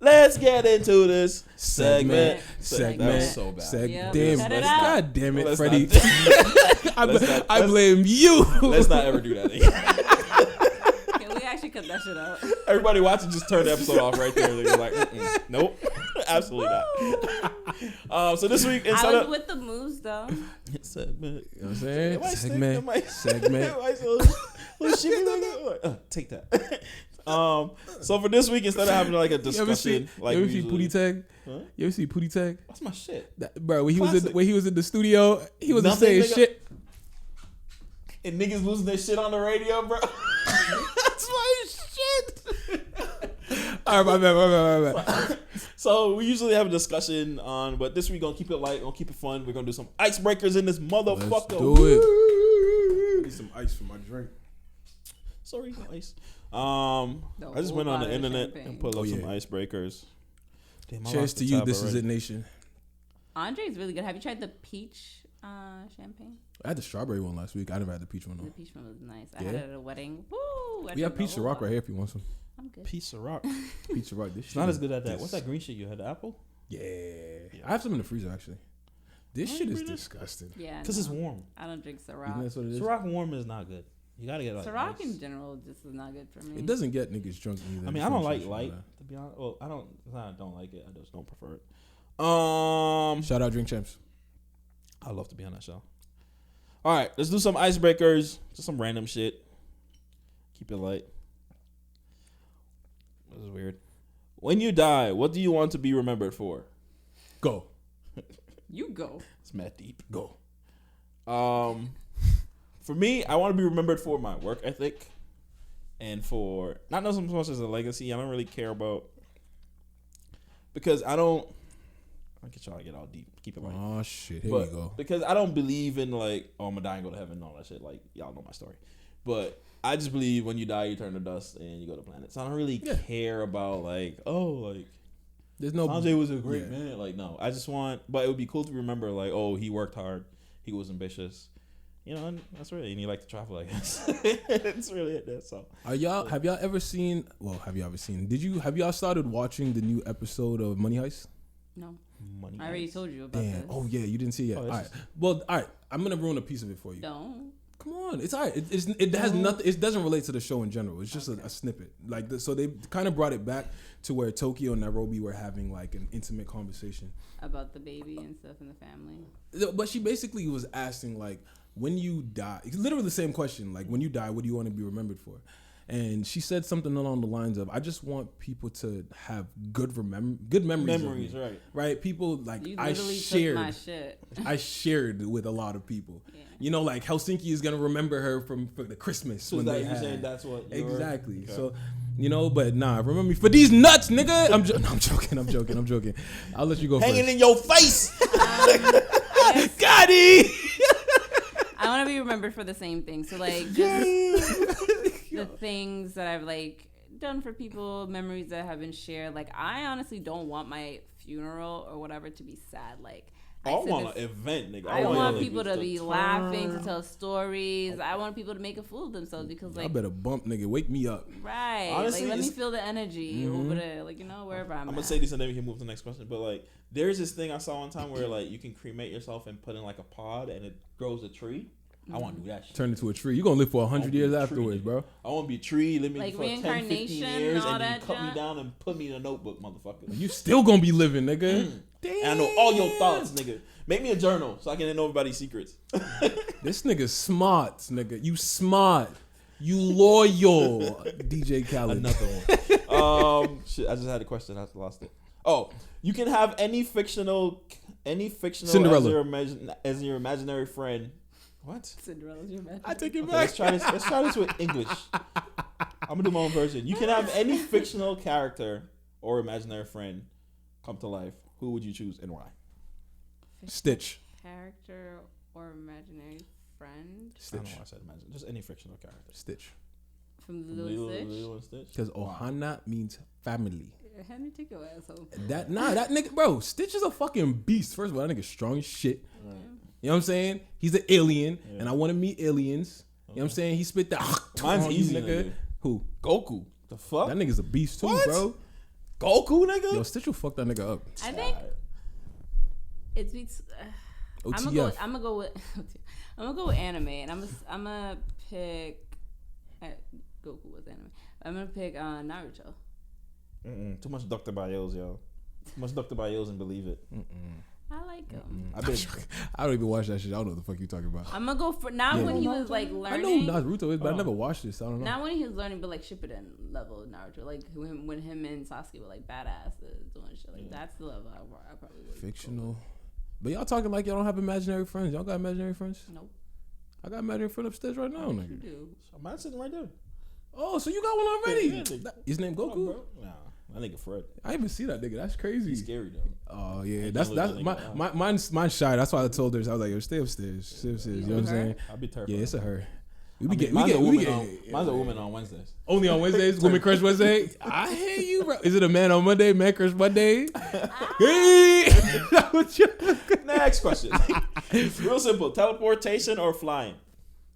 Let's get into this segment. Segment. That was so bad. Yep. Damn, Cut it out. God damn it, Let's Freddie. not- I blame you. Let's not ever do that again. Can we actually cut that shit out? Everybody watching, just turn the episode off right there. They're like, nope, absolutely not. So this week, I instead was of with the moves though. segment, You know what I'm saying? Am I sick? Segment. Am I- Segment. Am I so- take that. So for this week, instead of having like a You ever see discussion, like you we ever see usually- Pootie Tag? Huh? You ever see Pootie Tag? That's my shit. Bro, when he Classic. was in the studio, he wasn't Nothing, saying nigga. shit. And niggas losing their shit on the radio, bro. That's my shit. All right, my bad. So we usually have a discussion on, but this week gonna keep it light, gonna keep it fun. We're gonna do some icebreakers in this motherfucker. Let's do it. I need some ice for my drink. Sorry, no ice. I just went on the internet and put up some icebreakers. Damn, I Cheers lost to the you. tab This is already. it, nation. Andre's really good. Have you tried the peach champagne? I had the strawberry one last week. I never had the peach one The though. peach one was nice. I Yeah? had it at a wedding. Woo! We have peach Ciroc right here if you want some. I'm good. Piece of rock. Peach Ciroc. This It's not as good at that. What's that green shit you had? The apple? Yeah. I have some in the freezer actually. This Why shit you is bring it? disgusting. Yeah. Because it's no. warm. I don't drink You Ciroc. know that's what it is? Ciroc warm is not good. You gotta get like Ciroc ice. in general just is not good for me. It doesn't get niggas drunk either. I mean, I don't like light, to be honest. Well, I don't like it. I just don't prefer it. Shout out Drink Champs. I love to be on that show. All right, let's do some icebreakers. Just some random shit. Keep it light. This is weird. When you die, what do you want to be remembered for? Go. You go. It's mad deep. Go. For me, I want to be remembered for my work ethic, and for not so much as a legacy. I don't really care about because I don't. I get y'all to get all deep. Keep it light. Oh shit. Here But we go. because I don't believe in like, oh, I'm gonna die and go to heaven and all that shit. Like, y'all know my story. But I just believe when you die, you turn to dust and you go to planet. So I don't really care about like, oh, like There's no. Sanjay was a great man. Like, no, I just want, but it would be cool to remember like, oh, he worked hard, he was ambitious. You know, and that's really, and he liked to travel, I guess. It's really it. That's all. Have y'all ever seen? Well, have you ever seen? Have y'all started watching the new episode of Money Heist? No. Money. I already told you about Damn. this. Oh yeah, you didn't see it yet. Oh, All that's right. Well, all right. I'm gonna ruin a piece of it for you. Don't. Come on, it's all right. It has nothing. It doesn't relate to the show in general. It's just a snippet. Like so, they kind of brought it back to where Tokyo and Nairobi were having like an intimate conversation About the baby and stuff in the family. But she basically was asking like, when you die, it's literally the same question. Like, when you die, what do you want to be remembered for? and she said something along the lines of, "I just want people to have good memories. Memories, right? Right? People like You I literally shared. took my shit. I shared with a lot of people. Yeah. You know, like Helsinki is gonna remember her for the Christmas So when that they you had. saying that's what Exactly. Okay. So, you know, but nah, remember me for these nuts, nigga. I'm joking. I'll let you go hanging first. in your face. Got it. I want to be remembered for the same thing. So like just the things that I've like done for people, memories that have been shared. Like I honestly don't want my funeral or whatever to be sad. Like I want an event, nigga. I want you people to be turn. laughing, to tell stories. I want people to make a fool of themselves because I like better bump, nigga. Wake me up. right, Honestly, like let me it's- feel the energy over there, like you know wherever I'm gonna at. say this and then we can move to the next question. But like, there's this thing I saw one time where like you can cremate yourself and put in like a pod and it grows a tree. I want to do that shit. Turn into a tree. You're gonna live for 100 years afterwards, bro. I want to be a tree, live me Like for 10, 15 reincarnation years, and all and then that cut me junk? down and put me in a notebook, motherfucker. You still gonna be living, nigga. Damn. And I know all your thoughts, nigga. Make me a journal so I can know everybody's secrets. This nigga smart, nigga. You smart. You loyal. DJ Khaled. Another one. Shit, I just had a question. I lost it. Oh, you can have any fictional Cinderella. as your imaginary friend. What? Cinderella's your man. I take it Okay, back. let's try this with English. I'm gonna do my own version. You can have any fictional character or imaginary friend come to life. Who would you choose and why? Stitch. Character or imaginary friend I don't Stitch. know why I said imagine. Just any fictional character. Stitch. from the Lilo Stitch. Lilo and Stitch. Because Ohana means family. Henry, take your ass home. That nigga, bro. Stitch is a fucking beast. First of all, that nigga's strong as shit. Right. You know what I'm saying? He's an alien, Yeah. and I want to meet aliens. You know what I'm saying? He spit that. Mine's on you, easy, nigga. nigga. Who? Goku. The fuck? That nigga's a beast too, What? bro. Goku, nigga. Yo, Stitch will fuck that nigga up. I think it's I'm OTF. gonna go with I'm gonna go with anime, and I'm gonna pick Goku was anime. I'm gonna pick Naruto. Too much Dr. Bios, yo. Too much Dr. Bios and believe it. I like him. I don't even watch that shit. I don't know what the fuck you talking about. I'm gonna go for not when he was like I know learning. who Naruto is, but I never watched this. I don't know. Not when he was learning, but like Shippuden level of Naruto, like when him and Sasuke were like badasses doing shit. Like that's the level I probably would. Fictional. But y'all talking like y'all don't have imaginary friends. Y'all got imaginary friends? Nope. I got imaginary friend upstairs right now, You nigga. do. Mine's sitting right there. Oh, so you got one already? Yeah, nigga. His name Goku? Oh, bro. Nah, that nigga Fred. I didn't even see that nigga. That's crazy. He's scary though. Oh yeah, Hey, that's don't look that's at my mine's shy. That's why I told her. I was like, yo, stay upstairs. Stay upstairs. You know what I'm saying? I'll be terrified. Yeah, it's a her. Mine's a woman on Wednesdays. Only on Wednesdays. Women Crush Wednesday. I hear you, bro. Is it a man on Monday? Man Crush Monday. Hey. Next question. Real simple. Teleportation or flying?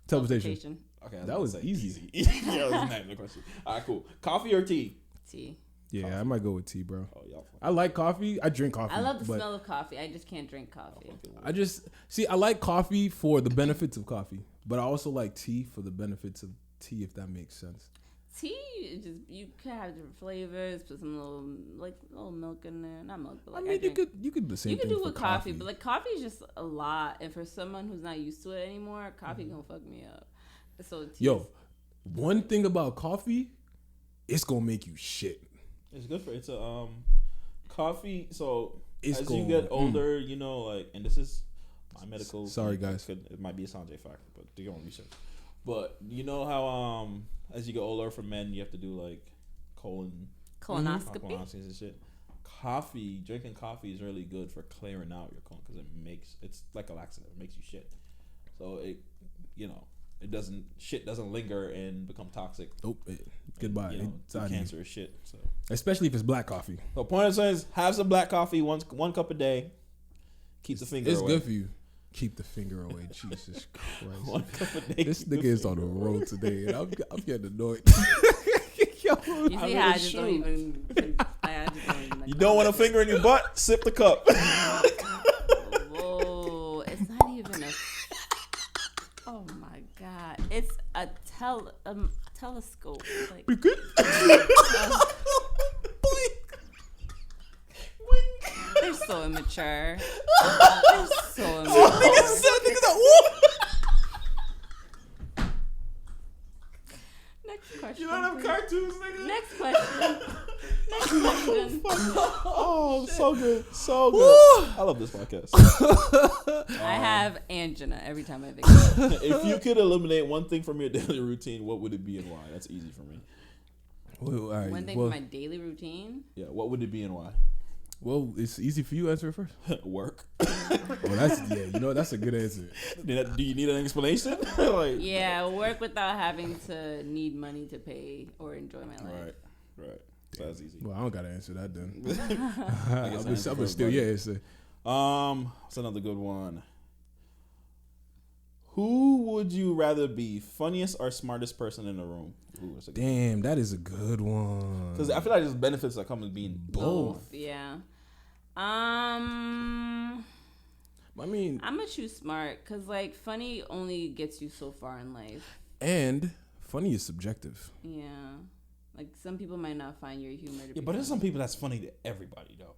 Teleportation. Okay, That was easy. yeah, that was not the question. All right, cool. Coffee or tea? Tea. Yeah, I might go with tea, bro. Oh, y'all. I like coffee. I drink coffee. I love the but smell of coffee. I just can't drink coffee. I just see. I like coffee for the benefits of coffee, but I also like tea for the benefits of tea, if that makes sense. Tea, it just you can have different flavors. Put some little milk in there. Not milk, but like I mean, you could do the same. You can thing do for with coffee, but like coffee is just a lot, and for someone who's not used to it anymore, coffee gonna fuck me up. So tea yo, one thing about coffee, it's gonna make you shit. It's good for it's a coffee. So It's as you gonna- get older, you know, like, and this is my medical. Sorry, guys. It might be a Sanjay factor, but do your own research. But you know how as you get older, for men, you have to do like colonoscopy. colonoscopies and shit. Drinking coffee is really good for clearing out your colon because it's like a laxative. It makes you shit. So shit doesn't linger and become toxic. Nope. Goodbye. You know, It's out of you. cancerous shit. So Especially if it's black coffee. the point is, have some black coffee, one cup a day. Keep the finger It's away. good for you. Keep the finger away. Jesus Christ. One cup a day. This keep the nigga is on finger the away. road today, and I'm getting annoyed. You see I'm how I in just the don't shoe. even. I just don't even. You don't want a finger in your butt? Sip the cup. Whoa! It's not even a. Oh my god! It's a telescope. Like, they're so immature. They're so immature. Next question. You know what cartoons, nigga. Next question. Oh, so good. So good. I love this podcast. I have angina every time I think of it. If you could eliminate one thing from your daily routine, what would it be and why? That's easy for me. Well, all right, One thing from my daily routine? Yeah, what would it be and why? Well, it's easy for you. Answer it first. Work. Well, that's a good answer. Do you need an explanation? Like, Yeah, work without having to need money to pay or enjoy my life. Right. That's easy. Well, I don't gotta answer that then. I guess I'm still answer. That's another good one. Who would you rather be, funniest or smartest person in the room? Ooh, that's a good Damn, that is a good one. Because I feel like there's benefits that come with being both. Yeah. I mean, I'm gonna choose smart because like funny only gets you so far in life. and funny is subjective. Yeah. Like some people might not find your humor to be But there's funny. some people that's funny to everybody though.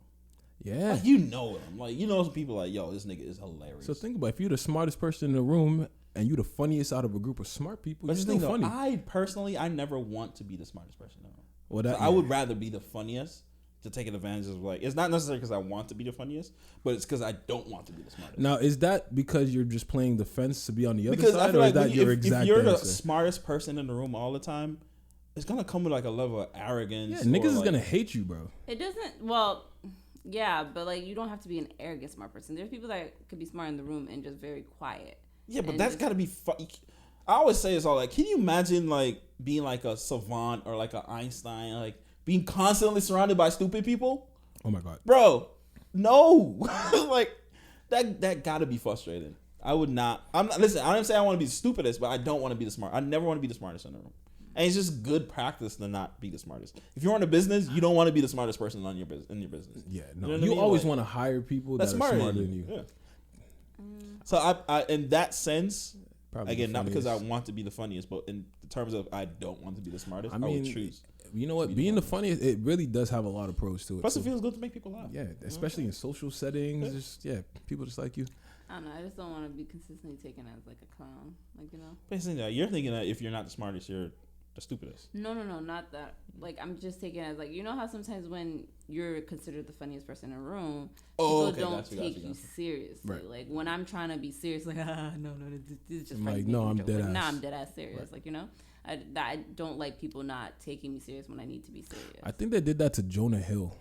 Yeah. Like, you know them. Like, you know some people like, yo, this nigga is hilarious. So think about it, if you're the smartest person in the room and you're the funniest out of a group of smart people, but you're just still think funny. I never want to be the smartest person in the room. Well, So that, I would rather be the funniest to take advantage of, like, it's not necessarily because I want to be the funniest, but it's because I don't want to be the smartest. Now, is that because you're just playing the fence to be on the other Because side, I feel or like is that your if exact you're the answer? smartest person in the room all the time, it's gonna come with like a level of arrogance. Yeah, niggas is like, gonna hate you, bro. It doesn't. Well, yeah, but like you don't have to be an arrogant smart person. There's people that could be smart in the room and just very quiet. Yeah, but And that's just- gotta be. I always say it's all like, can you imagine like being like a savant or like an Einstein, like being constantly surrounded by stupid people? Oh my god. Bro, no. Like that gotta be frustrating. I would not. Listen, I didn't say I want to be the stupidest, but I don't want to be the smart. I never want to be the smartest in the room. And it's just good practice to not be the smartest. If you're in a business, you don't want to be the smartest person in your business. Yeah, no. You know what I You mean? always Like, want to hire people that that's are smarter smarter than you. Yeah. Mm. So I in that sense, Probably again, the not because I funniest. want to be the funniest, but in terms of I don't want to be the smartest, I, I mean, would choose. You know what? Being the funniest, it really does have a lot of pros to it. Plus, it too. feels good to make people laugh. Yeah, especially in social settings. Just people just like you. I don't know. I just don't want to be consistently taken as like a clown. Like Basically, you're thinking that if you're not the smartest, you're the stupidest. No, not that. Like I'm just taking it as like how sometimes when you're considered the funniest person in a room, people don't take you seriously. Right. Like when I'm trying to be serious, like no, this is just Like, funny. no, I'm dead Like, ass. nah, I'm dead ass serious. Right. Like I don't like people not taking me serious when I need to be serious. I think they did that to Jonah Hill.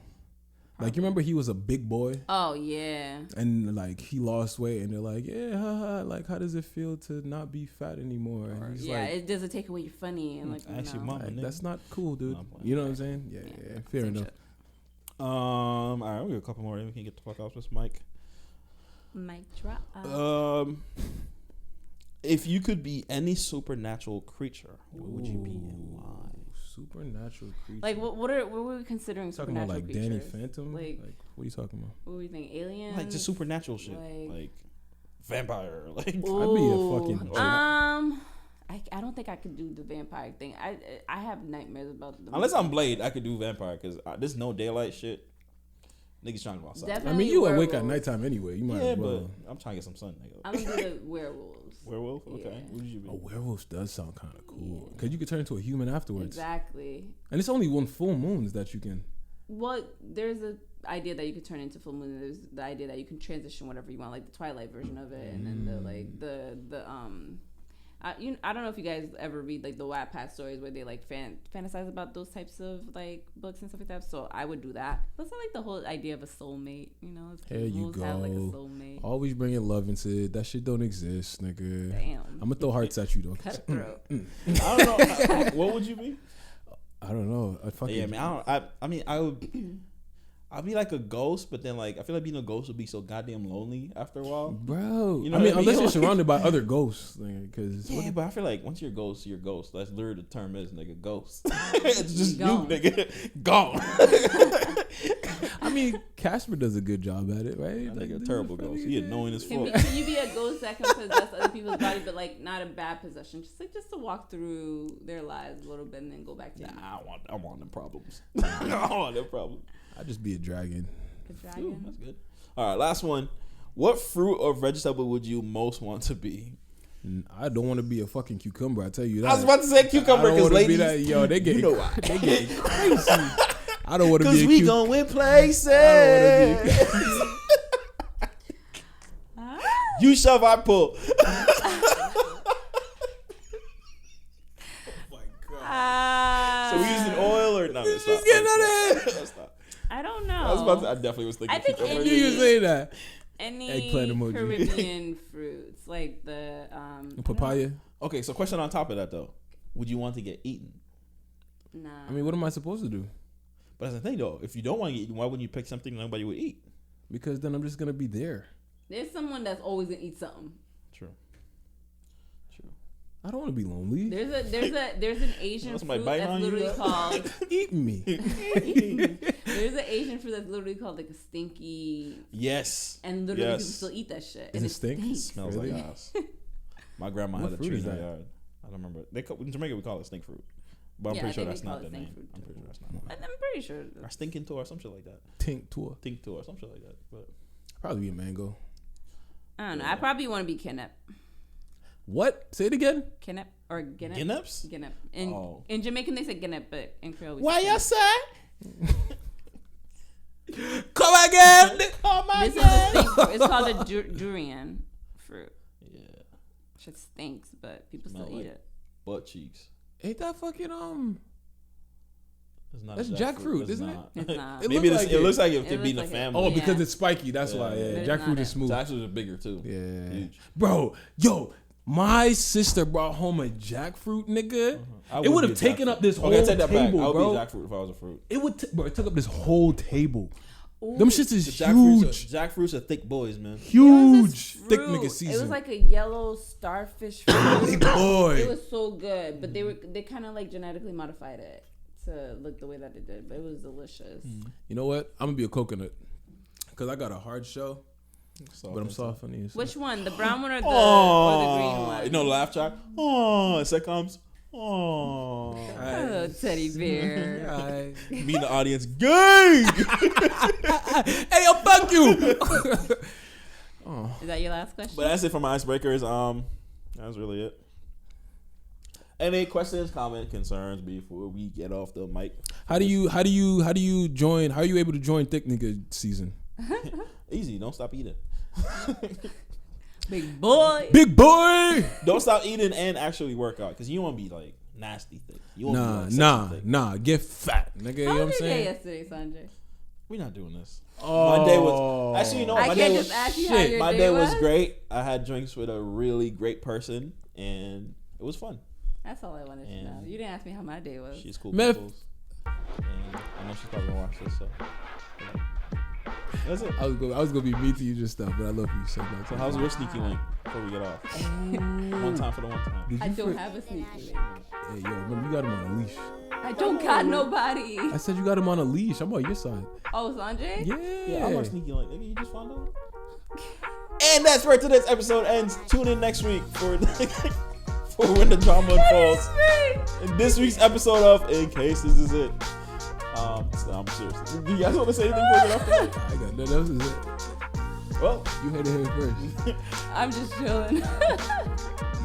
Like, you remember he was a big boy Oh yeah. and like he lost weight and they're like, yeah, haha, like how does it feel to not be fat anymore? And he's Yeah, like, it doesn't take away your funny and like Actually, no. Mom, like, nigga. that's not cool, dude. No, I'm playing. You know what I'm saying? Yeah, fair same enough. shit. All right, we got a couple more. Then we can get the fuck off this mic. Mic drop. If you could be any supernatural creature, what would you be and why? Supernatural creature. Like what were we considering talking about supernatural like Danny creatures? Phantom? Like- What are you talking about? What were we thinking? Aliens? Like just supernatural shit, like vampire, like I'd be a Ooh, fucking jerk. I don't think I could do the vampire thing. I have nightmares about the unless I'm Blade, I could do vampire because there's no daylight shit. Niggas trying to go outside. Definitely I mean, you awake at werewolves. nighttime anyway. You might Yeah, as well. but I'm trying to get some sun, nigga. I'm gonna do the werewolves. Werewolf? Okay. Yeah. What would you be? A werewolf does sound kind of cool because you could turn into a human afterwards. Exactly. And it's only one full moons that you can. Well, there's a idea that you could turn into full moon. And there's the idea that you can transition whatever you want, like the Twilight version of it, and then I don't know if you guys ever read like the Wattpad stories where they like fantasize about those types of like books and stuff like that. So I would do that. But it's not like the whole idea of a soulmate, it's Here you wolves have like a go. soulmate. Always bringing love into it. That shit don't exist, nigga. Damn. I'm gonna throw hearts at you though. Cutthroat. I don't know. What would you be? I don't know. I fucking Yeah, man. I'd be like a ghost, but then like I feel like being a ghost would be so goddamn lonely after a while. bro. You know I mean, what I unless mean? you're surrounded by other ghosts, because Yeah, but I feel like once you're ghost, you're ghost. That's literally the term is, nigga, ghost. It's just Gone. you, nigga, gone. I mean, Casper does a good job at it, right? That nigga a dude, terrible funny ghost. He as annoying as Can fuck. you be a ghost that can possess other people's body, but like not a bad possession? Just to walk through their lives a little bit and then go back to you. Nah, I want them problems. I want them problems. I'd just be a dragon. The Ooh, dragon. that's good. All right, last one. What fruit or vegetable would you most want to be? I don't want to be a fucking cucumber. I tell you that. I was about to say cucumber because ladies, they get you know why? They get crazy. I don't want to be because we going places. You shove, I pull. So we using oil or not? Just get on it. I don't know. I definitely was thinking. I think cucumber. You say that. Any Eggplant emoji. Caribbean fruits like the Papaya. Okay, so question on top of that though, would you want to get eaten? Nah. I mean, what am I supposed to do? But that's the thing though. If you don't want to get eaten, why wouldn't you pick something nobody would eat? Because then I'm just gonna be there. There's someone that's always gonna eat something. True. I don't want to be lonely. There's an Asian fruit that's literally called Eating me. There's an Asian fruit that's literally called like a stinky. Yes. And literally people still eat that shit. Does and it stink? stinks. Smells Really? like ass. My grandma What had a fruit tree is in her that? yard. I don't remember. In Jamaica we call it stink fruit, but I'm Yeah, pretty I sure think that's we call not it the stink name. fruit, I'm too. pretty sure that's not. I'm pretty sure. Or stinking tour or some shit like that. Tink tour. Think tour or some shit like that. But Probably be a mango. I don't know. I probably want to be kidnapped. What? Say it again. Kidnap or Guinness? Guineps? Guinness. In Oh. in Jamaican they say Guinness, but in Creole we Why say you say? Come again. This is a stink fruit. It's called a durian fruit. Yeah. Shit stinks, but people still Smell eat like- it. Butt cheeks. Ain't that fucking It's not That's a jackfruit, It's isn't it? not. It's not. It Maybe look it like looks like it It could be in the looks like it. family. Oh, because Yeah. it's spiky. That's why. Yeah. Yeah, But it's jackfruit not is it. smooth. Jackfruit is bigger too. Yeah, Huge. bro. Yo, my sister brought home a jackfruit, nigga. I It would be have a taken jackfruit. up this whole Okay, take that back. table, I would bro. be jackfruit if I was a fruit. It would, bro. It took up this whole table. Ooh. Them shits is Jackfruits are thick boys, man. It was this huge, thick fruit. nigga season. It was like a yellow starfish fruit. Big boy. It was so good, but they kind of like genetically modified it to look the way that it did, but it was delicious. You know what? I'm gonna be a coconut because I got a hard shell, Soft but I'm inside. soft on the inside. Which one, the brown one or the Oh, green one? you know the laugh track. Oh, sitcoms. Oh, Oh, teddy bear. Alright. me in the audience, gang. Hey, yo, fuck you. Is that your last question? But that's it for my icebreakers. That's really it. Any questions, comments, concerns before we get off the mic? How are you able to join thick nigga season? Easy. Don't stop eating. Big boy. Big boy. Don't stop eating and actually work out because you want to be like nasty thick. You want to be like sexy thick. Get fat, nigga. You know How what I'm was your day saying? yesterday, Sanjay? We're not doing this. Oh, My day was actually, you know, I my can't day just was ask you how your my day day was was? great. I had drinks with a really great person, and it was fun. That's all I wanted to know. You didn't ask me how my day was. She's cool. Meth. Peoples, and I know she's probably gonna watch this. So yeah. That's it. I was gonna be mean to you just now, but I love you so much. So how's your sneaky link before we get off? One time for the one time. Did I you don't have a sneaky link. Hey, yo, remember you got him on a leash. I don't got nobody. I said you got him on a leash. I'm on your side. Oh, Sanjay? Yeah. Yeah, I'm on sneaky link. Nigga, you just found out. And that's where today's episode ends. Tune in next week for when the drama unfolds. In this week's episode of In Case This Is It. I'm serious. Do you guys want to say anything before we get off the mic? I got nothing else to say. Well, You had it here first. I'm just chilling. You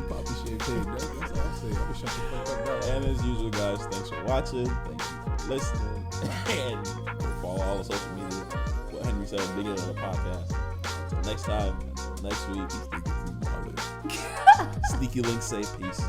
probably should have paid. That's all I say. I'm gonna shut the fuck up now. and as usual, guys, thanks for watching. Thank you for listening. And follow all the social media. What Henry said at the beginning of the podcast. Until next time, until next week, Sneaky Link say peace.